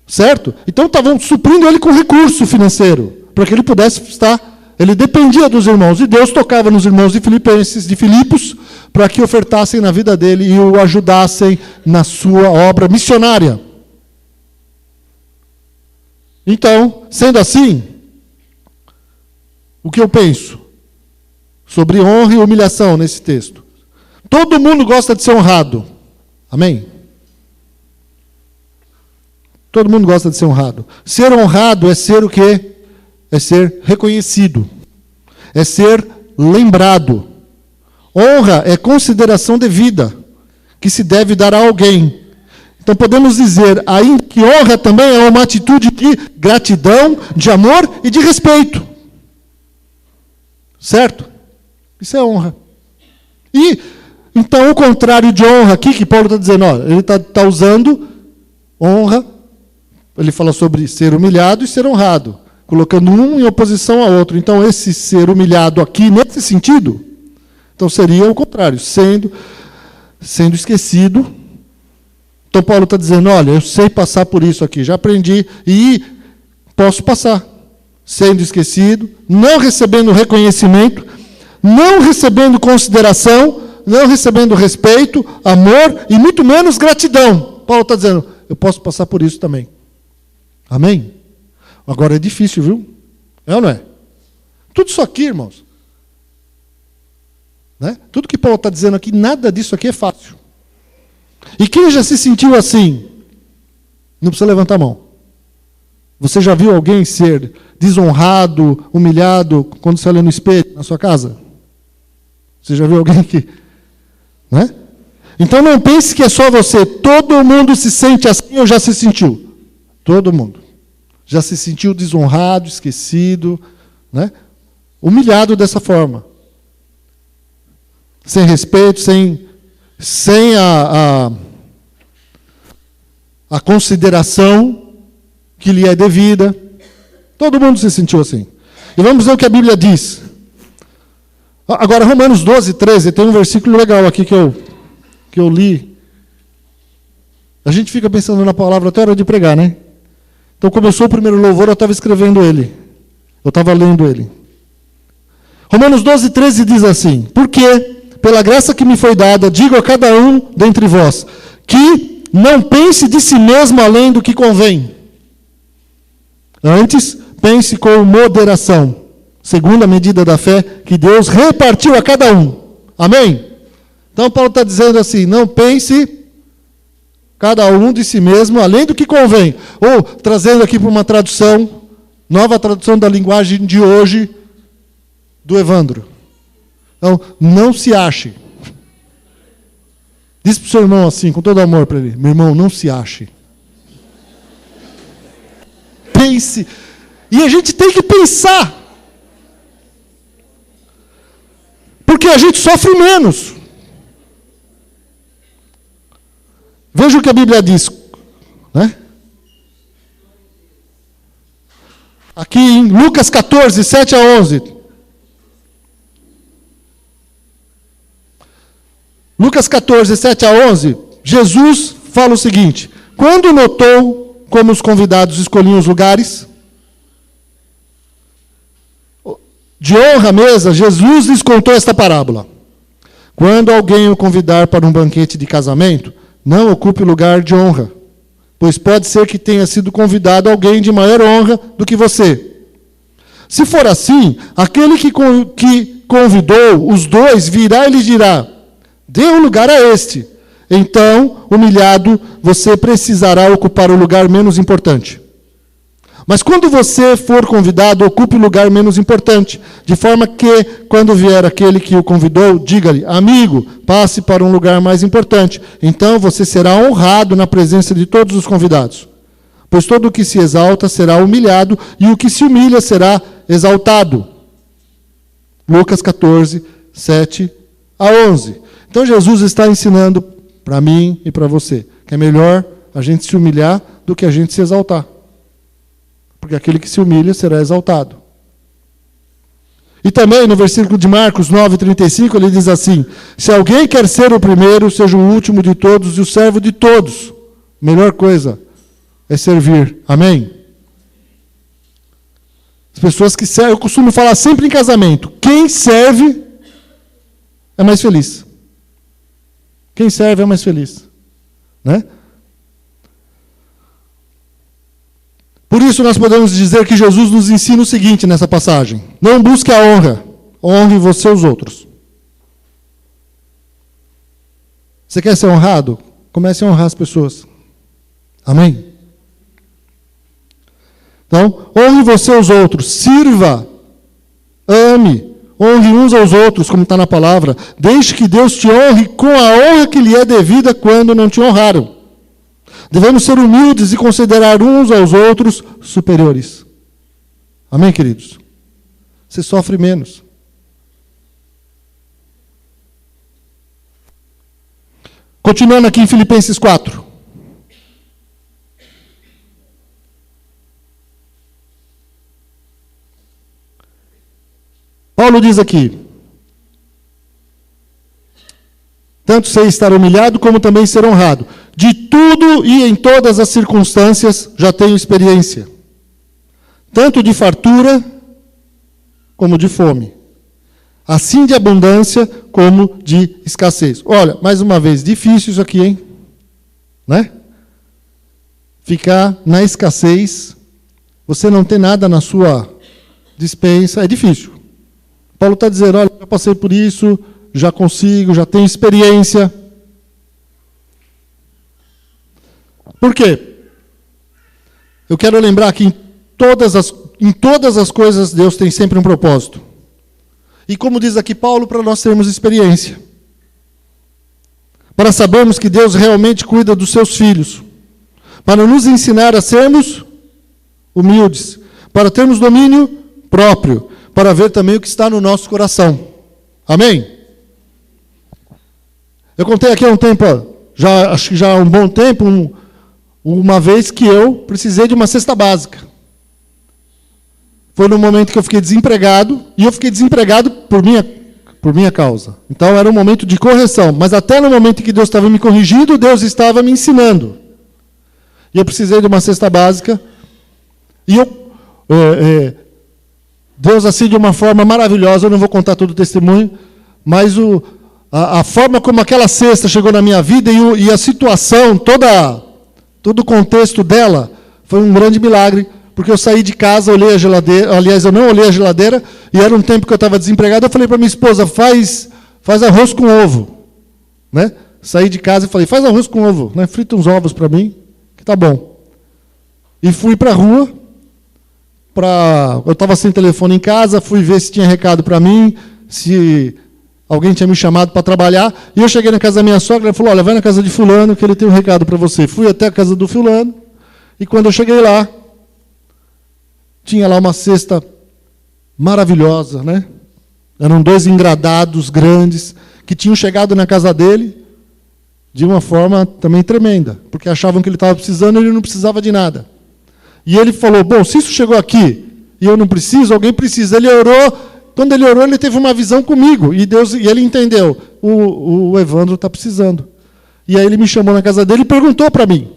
Certo? Então estavam suprindo ele com recurso financeiro, para que ele pudesse estar. Ele dependia dos irmãos, e Deus tocava nos irmãos de Filipos, para que ofertassem na vida dele e o ajudassem na sua obra missionária. Então, sendo assim, o que eu penso sobre honra e humilhação nesse texto? Todo mundo gosta de ser honrado. Amém? Todo mundo gosta de ser honrado. Ser honrado é ser o quê? É ser reconhecido. É ser lembrado. Honra é consideração devida, que se deve dar a alguém. Então podemos dizer aí que honra também é uma atitude de gratidão, de amor e de respeito. Certo? Isso é honra. E então, o contrário de honra aqui, que Paulo está dizendo, ele está usando honra, ele fala sobre ser humilhado e ser honrado, colocando um em oposição ao outro. Então, esse ser humilhado aqui, nesse sentido, Então seria o contrário, sendo esquecido. Então Paulo está dizendo, olha, eu sei passar por isso aqui, já aprendi e posso passar. Sendo esquecido, não recebendo reconhecimento, não recebendo consideração, não recebendo respeito, amor e muito menos gratidão. Paulo está dizendo, eu posso passar por isso também. Amém? Agora é difícil, viu? É ou não é? Tudo isso aqui, irmãos. Né? Tudo que Paulo está dizendo aqui, nada disso aqui é fácil. E quem já se sentiu assim? Não precisa levantar a mão. Você já viu alguém ser desonrado, humilhado, quando você olha no espelho na sua casa? Você já viu alguém que... Né? Então não pense que é só você. Todo mundo se sente assim ou já se sentiu. Todo mundo. Já se sentiu desonrado, esquecido, né? Humilhado dessa forma. Sem respeito, sem a consideração que lhe é devida. Todo mundo se sentiu assim. E vamos ver o que a Bíblia diz. Agora, Romanos 12, 13, tem um versículo legal aqui que eu li. A gente fica pensando na palavra até a hora de pregar, né? Então começou o primeiro louvor, eu estava escrevendo ele. Eu estava lendo ele. Romanos 12, 13 diz assim: porque, pela graça que me foi dada, digo a cada um dentre vós, que não pense de si mesmo além do que convém. Antes, pense com moderação, segundo a medida da fé que Deus repartiu a cada um. Amém? Então Paulo está dizendo assim, não pense cada um de si mesmo além do que convém. Ou, trazendo aqui para uma tradução, nova tradução da linguagem de hoje, do Evandro. Então, não se ache. Diz para o seu irmão assim, com todo amor para ele, meu irmão, não se ache. Pense. E a gente tem que pensar. Porque a gente sofre menos. Veja o que a Bíblia diz. Né? Aqui em Lucas 14, 7 a 11. Lucas 14, 7 a 11, Jesus fala o seguinte: quando notou como os convidados escolhiam os lugares de honra à mesa, Jesus lhes contou esta parábola. Quando alguém o convidar para um banquete de casamento, não ocupe lugar de honra, pois pode ser que tenha sido convidado alguém de maior honra do que você. Se for assim, aquele que convidou os dois virá e lhes dirá: dê um lugar a este. Então, humilhado, você precisará ocupar o lugar menos importante. Mas quando você for convidado, ocupe o lugar menos importante, de forma que, quando vier aquele que o convidou, diga-lhe: amigo, passe para um lugar mais importante. Então você será honrado na presença de todos os convidados. Pois todo o que se exalta será humilhado, e o que se humilha será exaltado. Lucas 14, 7 a 11. Então Jesus está ensinando para mim e para você que é melhor a gente se humilhar do que a gente se exaltar. Porque aquele que se humilha será exaltado. E também no versículo de Marcos 9, 35, ele diz assim: se alguém quer ser o primeiro, seja o último de todos e o servo de todos. Melhor coisa é servir. Amém? As pessoas que servem, eu costumo falar sempre em casamento, quem serve é mais feliz. Quem serve é mais feliz. Né? Por isso nós podemos dizer que Jesus nos ensina o seguinte nessa passagem: não busque a honra, honre você os outros. Você quer ser honrado? Comece a honrar as pessoas. Amém? Então, honre você os outros, sirva, ame, honre uns aos outros, como está na palavra. Deixe que Deus te honre com a honra que lhe é devida quando não te honraram. Devemos ser humildes e considerar uns aos outros superiores. Amém, queridos? Você sofre menos. Continuando aqui em Filipenses 4. Paulo diz aqui: Tanto sei estar humilhado, como também ser honrado. De tudo e em todas as circunstâncias já tenho experiência. Tanto de fartura, como de fome. Assim de abundância, como de escassez. Olha, mais uma vez, difícil isso aqui, hein? Né? Ficar na escassez, você não tem nada na sua despensa, é difícil. Paulo está dizendo, olha, já passei por isso, já consigo, já tenho experiência. Por quê? Eu quero lembrar que em todas as coisas Deus tem sempre um propósito. E como diz aqui Paulo, para nós termos experiência. Para sabermos que Deus realmente cuida dos seus filhos. Para nos ensinar a sermos humildes. Para termos domínio próprio. Para ver também o que está no nosso coração. Amém? Eu contei aqui há um tempo, acho que já há um bom tempo, uma vez que eu precisei de uma cesta básica. Foi no momento que eu fiquei desempregado, e eu fiquei desempregado por minha causa. Então era um momento de correção, mas até no momento em que Deus estava me corrigindo, Deus estava me ensinando. E eu precisei de uma cesta básica, e Deus assim de uma forma maravilhosa, eu não vou contar todo o testemunho, mas a forma como aquela cesta chegou na minha vida e a situação, todo o contexto dela, foi um grande milagre. Porque eu saí de casa, olhei a geladeira, aliás, eu não olhei a geladeira, e era um tempo que eu estava desempregado, eu falei para minha esposa, faz arroz com ovo. Né? Saí de casa e falei, faz arroz com ovo, né? Frita uns ovos para mim, que tá bom. E fui para a rua, eu estava sem telefone em casa, fui ver se tinha recado para mim, se alguém tinha me chamado para trabalhar, e eu cheguei na casa da minha sogra, ela falou, olha, vai na casa de fulano, que ele tem um recado para você. Fui até a casa do fulano, e quando eu cheguei lá, tinha lá uma cesta maravilhosa, né? Eram 2 engradados grandes, que tinham chegado na casa dele de uma forma também tremenda, porque achavam que ele estava precisando e ele não precisava de nada. E ele falou, bom, se isso chegou aqui e eu não preciso, alguém precisa. Ele orou, quando ele orou, ele teve uma visão comigo, e ele entendeu, o Evandro está precisando. E aí ele me chamou na casa dele e perguntou para mim.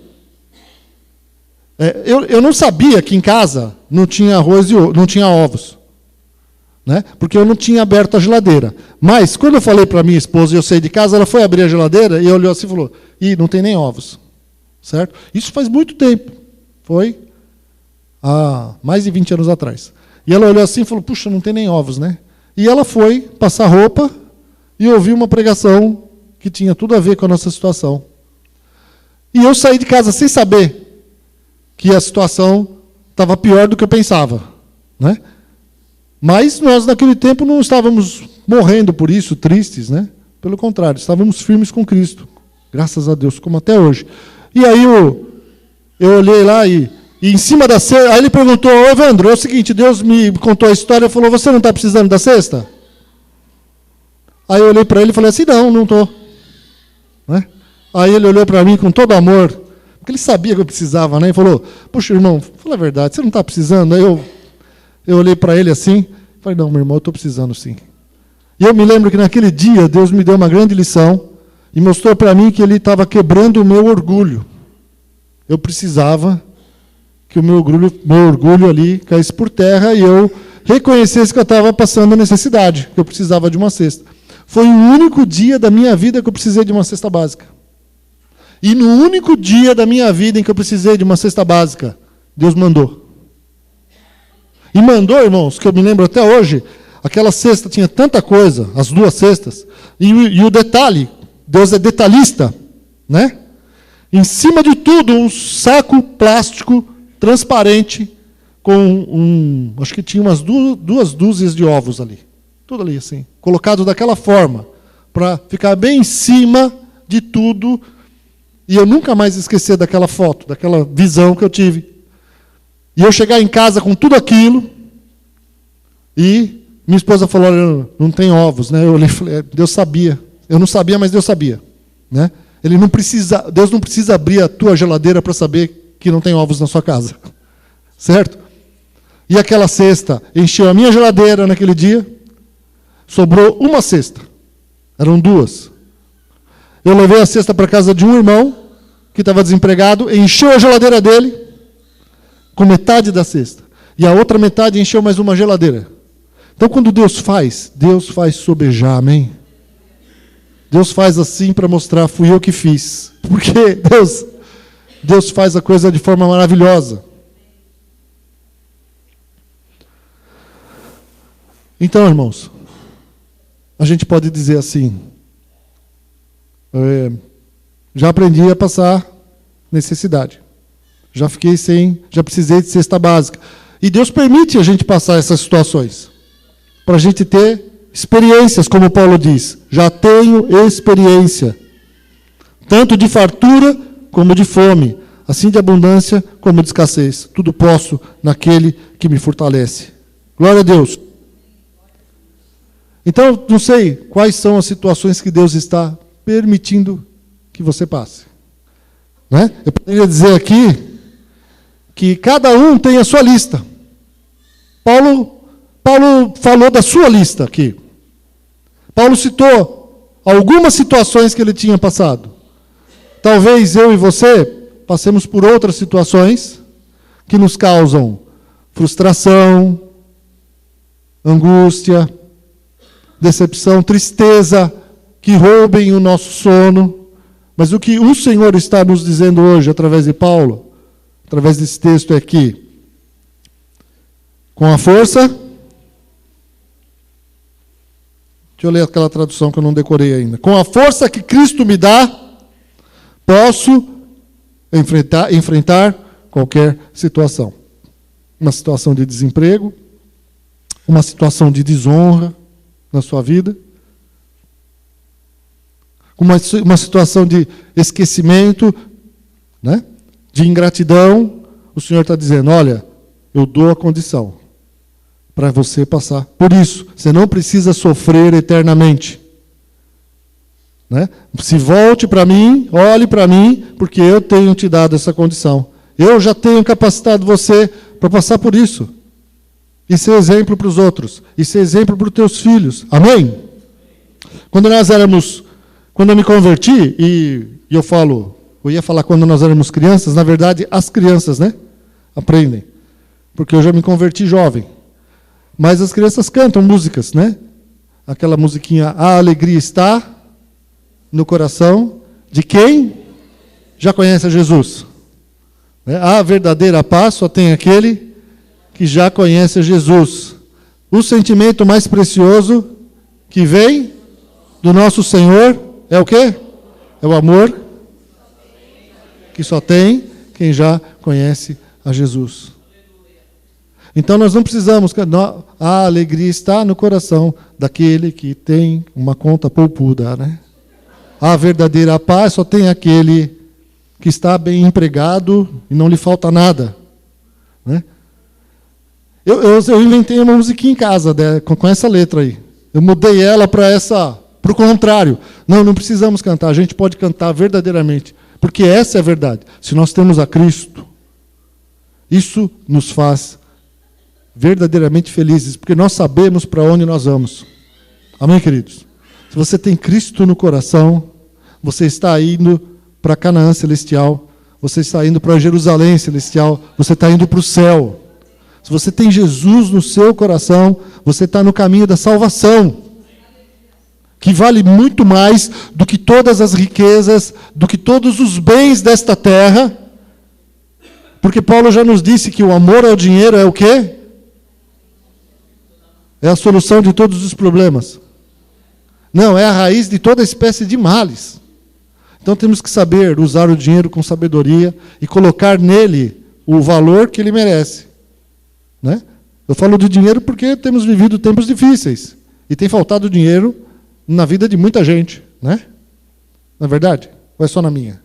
Eu não sabia que em casa não tinha arroz e não tinha ovos, né? Porque eu não tinha aberto a geladeira. Mas, quando eu falei para minha esposa e eu saí de casa, ela foi abrir a geladeira e olhou assim e falou, não tem nem ovos. Certo? Isso faz muito tempo. Foi há mais de 20 anos atrás. E ela olhou assim e falou, puxa, não tem nem ovos, né? E ela foi passar roupa e ouviu uma pregação que tinha tudo a ver com a nossa situação. E eu saí de casa sem saber que a situação estava pior do que eu pensava. Né? Mas nós, naquele tempo, não estávamos morrendo por isso, tristes. Né? Pelo contrário, estávamos firmes com Cristo. Graças a Deus, como até hoje. E aí eu olhei lá e em cima da cesta... Aí ele perguntou, Evandro, é o seguinte, Deus me contou a história e falou, você não está precisando da cesta? Aí eu olhei para ele e falei assim, não estou. Né? Aí ele olhou para mim com todo amor, porque ele sabia que eu precisava, né? E falou, puxa, irmão, fala a verdade, você não está precisando? Aí eu olhei para ele assim, falei, não, meu irmão, eu estou precisando sim. E eu me lembro que naquele dia, Deus me deu uma grande lição e mostrou para mim que Ele estava quebrando o meu orgulho. Eu precisava que o meu orgulho ali caísse por terra e eu reconhecesse que eu estava passando necessidade, que eu precisava de uma cesta. Foi o único dia da minha vida que eu precisei de uma cesta básica. E no único dia da minha vida em que eu precisei de uma cesta básica, Deus mandou. E mandou, irmãos, que eu me lembro até hoje, aquela cesta tinha tanta coisa, as 2 cestas, e o detalhe, Deus é detalhista, né? Em cima de tudo, um saco plástico transparente com acho que tinha umas 2 dúzias de ovos ali. Tudo ali assim, colocado daquela forma, para ficar bem em cima de tudo. E eu nunca mais esqueci daquela foto, daquela visão que eu tive. E eu chegar em casa com tudo aquilo, e minha esposa falou, olha, não tem ovos, né? Eu olhei e falei, Deus sabia. Eu não sabia, mas Deus sabia. Né? Deus não precisa abrir a tua geladeira para saber que não tem ovos na sua casa. Certo? E aquela cesta encheu a minha geladeira naquele dia, sobrou uma cesta. Eram 2. Eu levei a cesta para casa de um irmão que estava desempregado, encheu a geladeira dele com metade da cesta. E a outra metade encheu mais uma geladeira. Então, quando Deus faz sobejar, amém? Deus faz assim para mostrar, fui eu que fiz. Porque Deus faz a coisa de forma maravilhosa. Então, irmãos, a gente pode dizer assim, já aprendi a passar necessidade. Já precisei de cesta básica. E Deus permite a gente passar essas situações. Para a gente ter experiências, como Paulo diz. Já tenho experiência. Tanto de fartura como de fome. Assim de abundância como de escassez. Tudo posso naquele que me fortalece. Glória a Deus. Então, não sei quais são as situações que Deus está permitindo que você passe. Né? Eu poderia dizer aqui que cada um tem a sua lista. Paulo falou da sua lista aqui. Paulo citou algumas situações que ele tinha passado. Talvez eu e você passemos por outras situações que nos causam frustração, angústia, decepção, tristeza, que roubem o nosso sono. Mas o que o Senhor está nos dizendo hoje, através de Paulo, através desse texto, é que, com a força... Deixa eu ler aquela tradução que eu não decorei ainda. Com a força que Cristo me dá, posso enfrentar qualquer situação. Uma situação de desemprego, uma situação de desonra na sua vida, uma situação de esquecimento, né? De ingratidão. O Senhor está dizendo, olha, eu dou a condição para você passar por isso. Você não precisa sofrer eternamente. Né? Se volte para mim, olhe para mim, porque eu tenho te dado essa condição. Eu já tenho capacitado você para passar por isso. E ser exemplo para os outros. E ser exemplo para os teus filhos. Amém? Quando eu me converti, e eu ia falar quando nós éramos crianças, na verdade, as crianças, né? Aprendem. Porque eu já me converti jovem. Mas as crianças cantam músicas, né? Aquela musiquinha, a alegria está no coração de quem já conhece a Jesus. A verdadeira paz só tem aquele que já conhece a Jesus. O sentimento mais precioso que vem do nosso Senhor é o quê? É o amor que só tem quem já conhece a Jesus. Então nós não precisamos, a alegria está no coração daquele que tem uma conta poupuda, né? A verdadeira paz só tem aquele que está bem empregado e não lhe falta nada, né? Eu inventei uma musiquinha em casa, né, com essa letra aí. Eu mudei ela para o contrário. Não precisamos cantar, a gente pode cantar verdadeiramente, porque essa é a verdade. Se nós temos a Cristo, isso nos faz verdadeiramente felizes, porque nós sabemos para onde nós vamos. Amém, queridos? Se você tem Cristo no coração, você está indo para Canaã celestial, você está indo para Jerusalém celestial, você está indo para o céu. Se você tem Jesus no seu coração, você está no caminho da salvação, que vale muito mais do que todas as riquezas, do que todos os bens desta terra, porque Paulo já nos disse que o amor ao dinheiro é o quê? É a solução de todos os problemas. Não, é a raiz de toda espécie de males. Então temos que saber usar o dinheiro com sabedoria e colocar nele o valor que ele merece. Né? Eu falo de dinheiro porque temos vivido tempos difíceis. E tem faltado dinheiro na vida de muita gente. Né? Não é verdade? Ou é só na minha?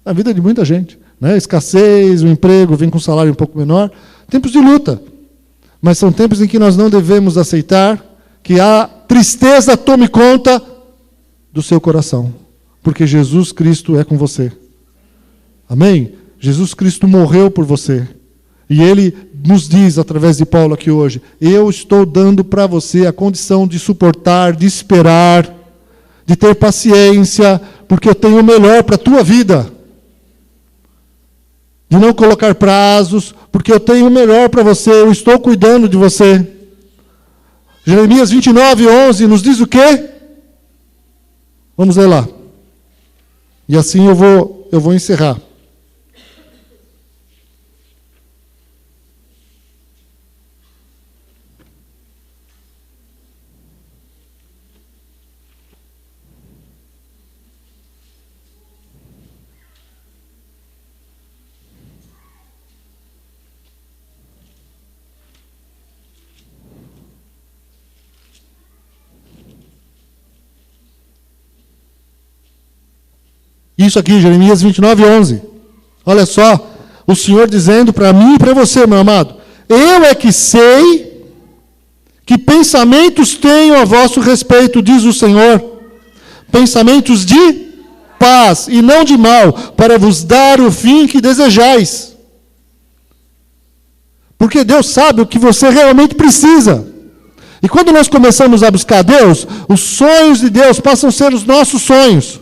Na vida de muita gente. Né? Escassez, o emprego vem com um salário um pouco menor. Tempos de luta. Mas são tempos em que nós não devemos aceitar que a tristeza tome conta do seu coração. Porque Jesus Cristo é com você. Amém? Jesus Cristo morreu por você. E Ele nos diz, através de Paulo aqui hoje, eu estou dando para você a condição de suportar, de esperar, de ter paciência, porque eu tenho o melhor para a tua vida. De não colocar prazos, porque eu tenho o melhor para você, eu estou cuidando de você. Jeremias 29:11 nos diz o quê? Vamos ler lá. E assim eu vou encerrar. Isso aqui, Jeremias 29:11. Olha só, o Senhor dizendo para mim e para você, meu amado: eu é que sei que pensamentos tenho a vosso respeito, diz o Senhor, pensamentos de paz e não de mal, para vos dar o fim que desejais. Porque Deus sabe o que você realmente precisa. E quando nós começamos a buscar Deus, os sonhos de Deus passam a ser os nossos sonhos.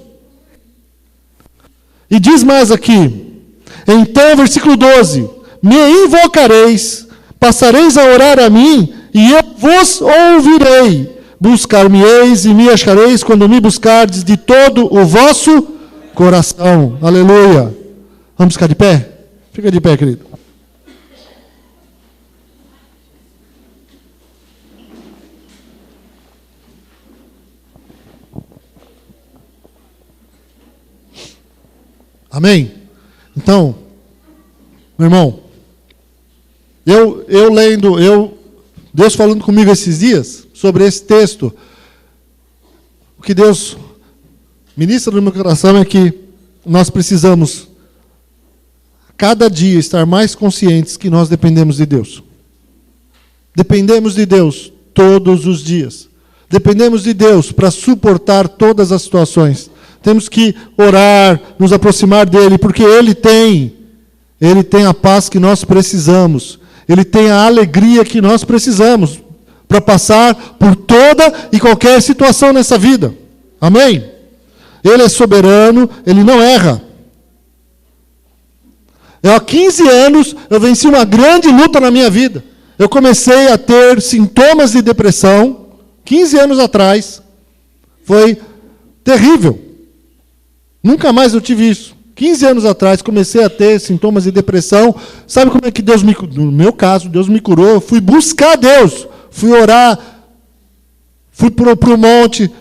E diz mais aqui, então, versículo 12: me invocareis, passareis a orar a mim, e eu vos ouvirei. Buscar-me-eis e me achareis quando me buscardes de todo o vosso coração. Aleluia. Vamos ficar de pé? Fica de pé, querido. Amém? Então, meu irmão, Deus falando comigo esses dias sobre esse texto, o que Deus ministra no meu coração é que nós precisamos, cada dia, estar mais conscientes que nós dependemos de Deus. Dependemos de Deus todos os dias. Dependemos de Deus para suportar todas as situações. Temos que orar, nos aproximar dEle, porque Ele tem a paz que nós precisamos. Ele tem a alegria que nós precisamos para passar por toda e qualquer situação nessa vida. Amém? Ele é soberano, Ele não erra. Há 15 anos eu venci uma grande luta na minha vida. Eu comecei a ter sintomas de depressão, 15 anos atrás. Foi terrível. Nunca mais eu tive isso. 15 anos atrás, comecei a ter sintomas de depressão. Sabe como é que Deus me curou? No meu caso, Deus me curou. Eu fui buscar Deus. Fui orar. Fui para o monte.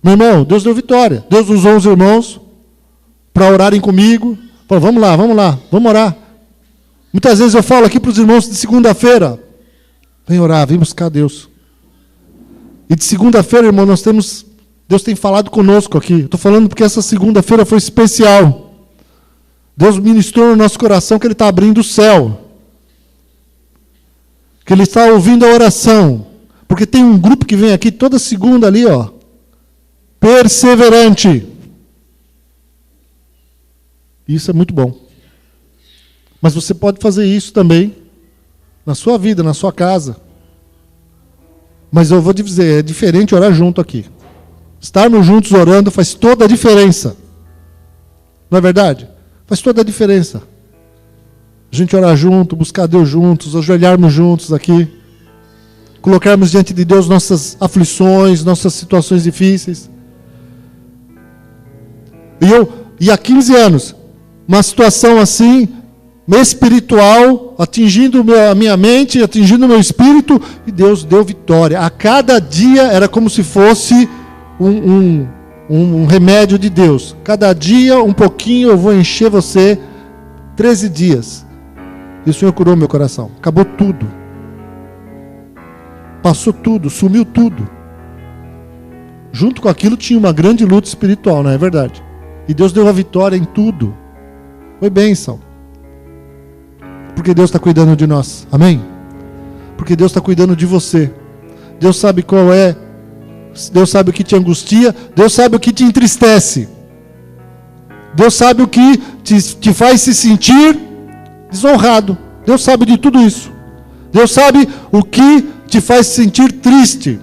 Meu irmão, Deus deu vitória. Deus usou os irmãos para orarem comigo. Falou, vamos lá, vamos orar. Muitas vezes eu falo aqui para os irmãos de segunda-feira: vem orar, vem buscar Deus. E de segunda-feira, irmão, Deus tem falado conosco aqui. Estou falando porque essa segunda-feira foi especial. Deus ministrou no nosso coração que Ele está abrindo o céu. Que Ele está ouvindo a oração. Porque tem um grupo que vem aqui toda segunda ali, ó. Perseverante. Isso é muito bom. Mas você pode fazer isso também na sua vida, na sua casa. Mas eu vou te dizer, é diferente orar junto aqui. Estarmos juntos orando faz toda a diferença. Não é verdade? Faz toda a diferença. A gente orar junto, buscar Deus juntos, ajoelharmos juntos aqui. Colocarmos diante de Deus nossas aflições, nossas situações difíceis. E há 15 anos, uma situação assim, espiritual, atingindo a minha mente, atingindo o meu espírito, e Deus deu vitória. A cada dia era como se fosse um remédio de Deus. Cada dia, um pouquinho, eu vou encher você. 13 dias. E o Senhor curou meu coração. Acabou tudo. Passou tudo, sumiu tudo. Junto com aquilo tinha uma grande luta espiritual, não é verdade? E Deus deu a vitória em tudo. Foi bênção. Porque Deus está cuidando de nós. Amém? Porque Deus está cuidando de você. Deus sabe qual é. Deus sabe o que te angustia. Deus sabe o que te entristece. Deus sabe o que te faz se sentir desonrado. Deus sabe de tudo isso. Deus sabe o que te faz se sentir triste.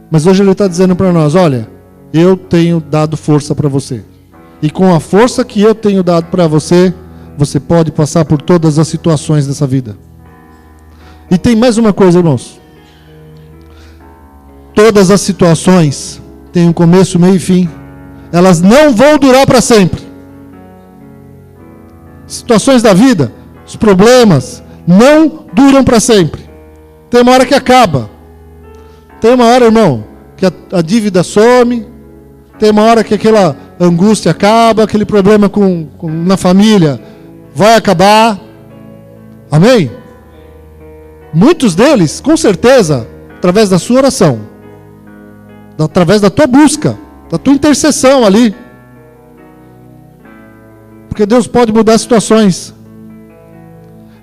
Mas hoje Ele está dizendo para nós: olha, eu tenho dado força para você. E com a força que eu tenho dado para você, você pode passar por todas as situações dessa vida. E tem mais uma coisa, irmãos. Todas as situações têm um começo, meio e fim. Elas não vão durar para sempre. Situações da vida, os problemas, não duram para sempre. Tem uma hora que acaba. Tem uma hora, irmão, que a dívida some. Tem uma hora que aquela angústia acaba, aquele problema na família vai acabar. Amém? Muitos deles, com certeza, através da sua oração, através da tua busca, da tua intercessão ali. Porque Deus pode mudar situações.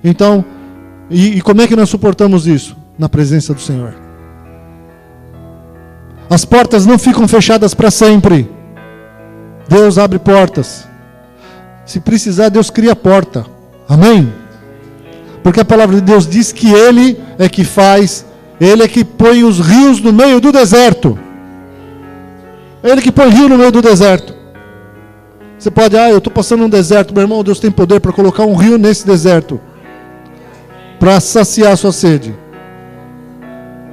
Então, e como é que nós suportamos isso? Na presença do Senhor. As portas não ficam fechadas para sempre. Deus abre portas. Se precisar, Deus cria a porta. Amém? Porque a palavra de Deus diz que Ele é que faz, Ele é que põe os rios no meio do deserto. Ele que põe rio no meio do deserto. Você pode, eu estou passando um deserto, meu irmão, Deus tem poder para colocar um rio nesse deserto. Para saciar a sua sede.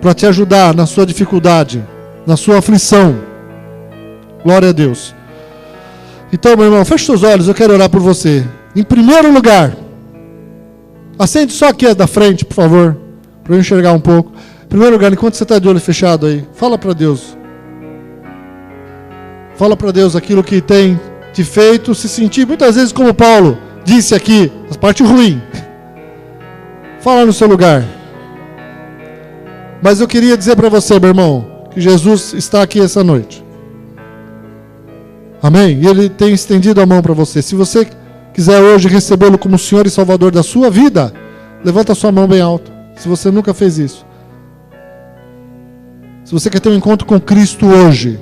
Para te ajudar na sua dificuldade, na sua aflição. Glória a Deus. Então, meu irmão, feche seus olhos, eu quero orar por você. Em primeiro lugar, acende só aqui da frente, por favor, para eu enxergar um pouco. Em primeiro lugar, enquanto você está de olho fechado aí, fala para Deus. Fala para Deus aquilo que tem te feito se sentir, muitas vezes como Paulo disse aqui, a parte ruim. Fala no seu lugar. Mas eu queria dizer para você, meu irmão, que Jesus está aqui essa noite. Amém? E Ele tem estendido a mão para você. Se você quiser hoje recebê-lo como Senhor e Salvador da sua vida, levanta a sua mão bem alto. Se você nunca fez isso. Se você quer ter um encontro com Cristo hoje,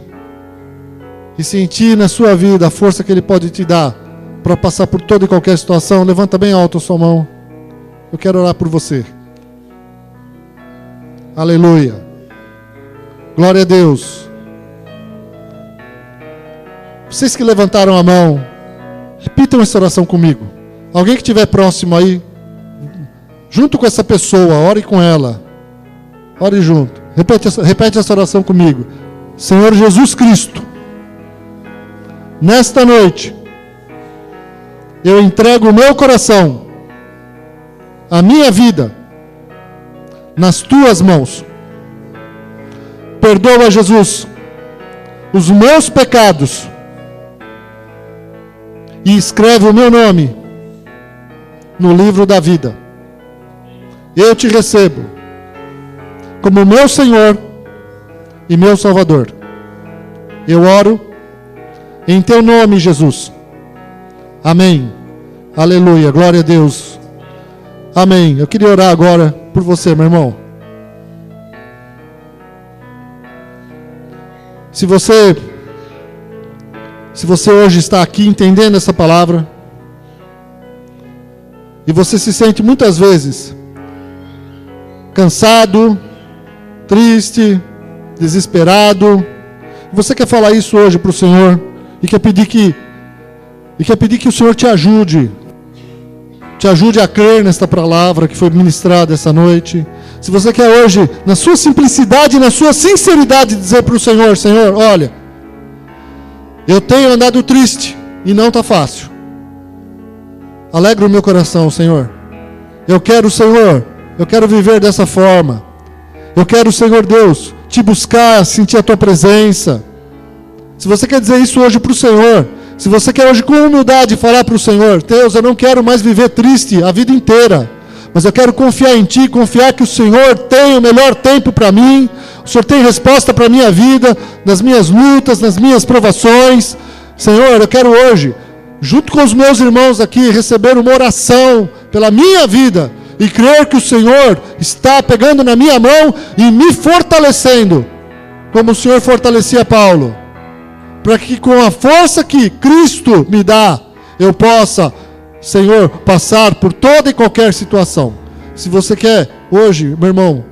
e sentir na sua vida a força que Ele pode te dar para passar por toda e qualquer situação, levanta bem alto a sua mão. Eu quero orar por você. Aleluia. Glória a Deus. Vocês que levantaram a mão, repitam essa oração comigo. Alguém que estiver próximo aí, junto com essa pessoa, ore com ela. Ore junto. Repete essa oração comigo. Senhor Jesus Cristo, nesta noite, eu entrego o meu coração, a minha vida, nas tuas mãos. Perdoa, Jesus, os meus pecados e escreve o meu nome no livro da vida. Eu te recebo como meu Senhor e meu Salvador. Eu oro em teu nome, Jesus. Amém. Aleluia. Glória a Deus. Amém. Eu queria orar agora por você, meu irmão. Se você hoje está aqui entendendo essa palavra, e você se sente muitas vezes cansado, triste, desesperado, você quer falar isso hoje para o Senhor, e quer pedir que o Senhor te ajude a crer nesta palavra que foi ministrada essa noite. Se você quer hoje, na sua simplicidade, na sua sinceridade, dizer para o Senhor: Senhor, olha, eu tenho andado triste e não está fácil. Alegra o meu coração, Senhor. Eu quero, Senhor, eu quero viver dessa forma. Eu quero, Senhor Deus, te buscar, sentir a tua presença. Se você quer dizer isso hoje para o Senhor, se você quer hoje com humildade falar para o Senhor: Deus, eu não quero mais viver triste a vida inteira, mas eu quero confiar em Ti, confiar que o Senhor tem o melhor tempo para mim, o Senhor tem resposta para a minha vida, nas minhas lutas, nas minhas provações. Senhor, eu quero hoje, junto com os meus irmãos aqui, receber uma oração pela minha vida, e crer que o Senhor está pegando na minha mão e me fortalecendo, como o Senhor fortalecia Paulo, para que com a força que Cristo me dá, eu possa, Senhor, passar por toda e qualquer situação. Se você quer hoje, meu irmão,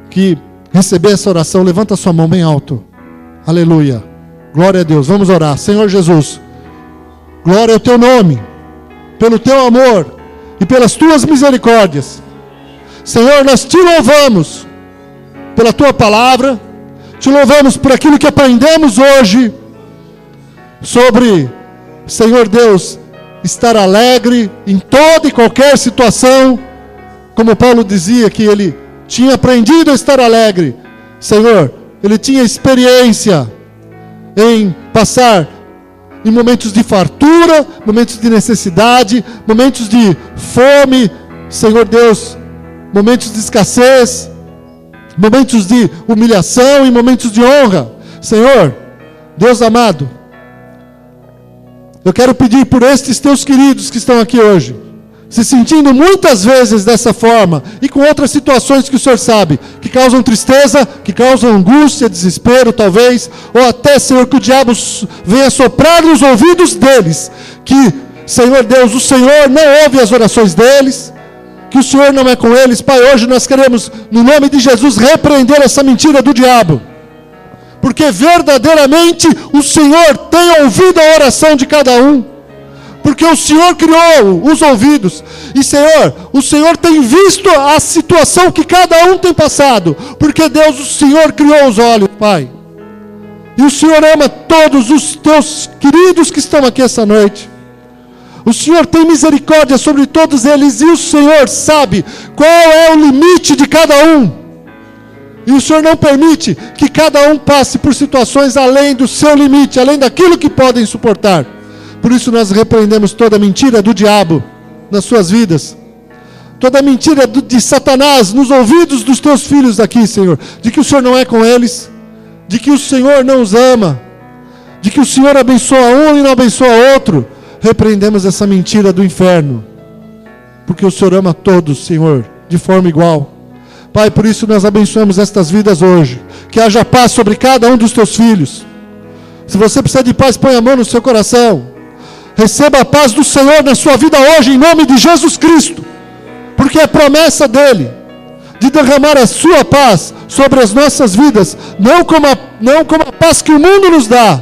que receber essa oração, levanta a sua mão bem alto. Aleluia. Glória a Deus. Vamos orar. Senhor Jesus, glória ao teu nome, pelo teu amor e pelas tuas misericórdias. Senhor, nós te louvamos pela tua palavra, te louvamos por aquilo que aprendemos hoje sobre, Senhor Deus, estar alegre em toda e qualquer situação, como Paulo dizia que ele tinha aprendido a estar alegre. Senhor, ele tinha experiência em passar em momentos de fartura, momentos de necessidade, momentos de fome, Senhor Deus, momentos de escassez, momentos de humilhação e momentos de honra. Senhor, Deus amado, eu quero pedir por estes teus queridos que estão aqui hoje, se sentindo muitas vezes dessa forma, e com outras situações que o Senhor sabe, que causam tristeza, que causam angústia, desespero talvez, ou até, Senhor, que o diabo venha soprar nos ouvidos deles, que, Senhor Deus, o Senhor não ouve as orações deles, que o Senhor não é com eles. Pai, hoje nós queremos, no nome de Jesus, repreender essa mentira do diabo, porque verdadeiramente o Senhor tem ouvido a oração de cada um, porque o Senhor criou os ouvidos, e Senhor, o Senhor tem visto a situação que cada um tem passado, porque Deus, o Senhor criou os olhos, Pai, e o Senhor ama todos os teus queridos que estão aqui essa noite. O Senhor tem misericórdia sobre todos eles, e o Senhor sabe qual é o limite de cada um, e o Senhor não permite que cada um passe por situações além do seu limite, além daquilo que podem suportar. Por isso nós repreendemos toda mentira do diabo nas suas vidas, toda mentira de Satanás nos ouvidos dos teus filhos aqui, Senhor, de que o Senhor não é com eles, de que o Senhor não os ama, de que o Senhor abençoa um e não abençoa outro. Repreendemos essa mentira do inferno, porque o Senhor ama todos, Senhor, de forma igual. Pai, por isso nós abençoamos estas vidas hoje, que haja paz sobre cada um dos teus filhos. Se você precisa de paz, põe a mão no seu coração. Receba a paz do Senhor na sua vida hoje, em nome de Jesus Cristo, porque é promessa dele, de derramar a sua paz sobre as nossas vidas, não como a paz que o mundo nos dá,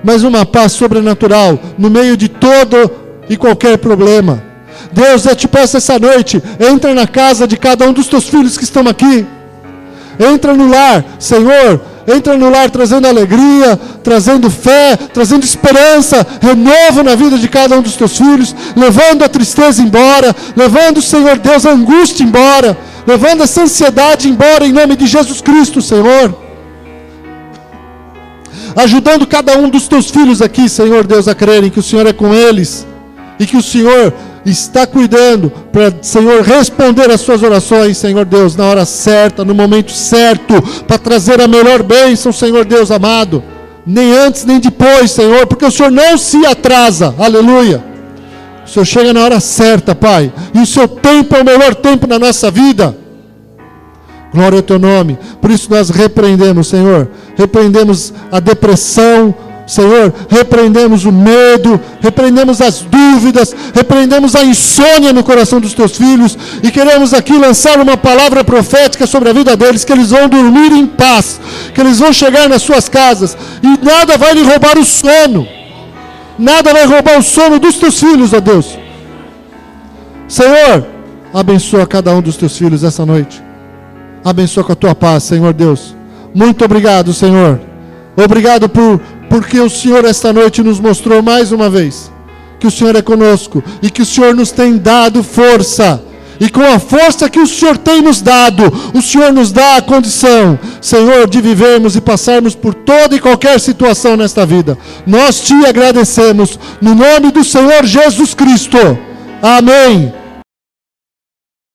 mas uma paz sobrenatural, no meio de todo e qualquer problema. Deus, eu te peço essa noite, entra na casa de cada um dos teus filhos que estão aqui, entra no lar, Senhor, entra no lar trazendo alegria, trazendo fé, trazendo esperança, renovo na vida de cada um dos teus filhos, levando a tristeza embora, levando, Senhor Deus, a angústia embora, levando essa ansiedade embora, em nome de Jesus Cristo, Senhor. Ajudando cada um dos teus filhos aqui, Senhor Deus, a crerem que o Senhor é com eles, e que o Senhor está cuidando para, Senhor, responder às suas orações, Senhor Deus, na hora certa, no momento certo, para trazer a melhor bênção, Senhor Deus amado, nem antes nem depois, Senhor, porque o Senhor não se atrasa, aleluia. O Senhor chega na hora certa, Pai, e o seu tempo é o melhor tempo na nossa vida. Glória ao teu nome. Por isso nós repreendemos, Senhor, repreendemos a depressão, Senhor, repreendemos o medo, repreendemos as dúvidas, repreendemos a insônia no coração dos teus filhos, e queremos aqui lançar uma palavra profética sobre a vida deles, que eles vão dormir em paz, que eles vão chegar nas suas casas, e nada vai lhe roubar o sono, nada vai roubar o sono dos teus filhos, ó Deus. Senhor, abençoa cada um dos teus filhos essa noite, abençoa com a tua paz, Senhor Deus. Muito obrigado, Senhor, obrigado porque o Senhor esta noite nos mostrou mais uma vez que o Senhor é conosco, e que o Senhor nos tem dado força, e com a força que o Senhor tem nos dado, o Senhor nos dá a condição, Senhor, de vivermos e passarmos por toda e qualquer situação nesta vida. Nós te agradecemos, no nome do Senhor Jesus Cristo. Amém.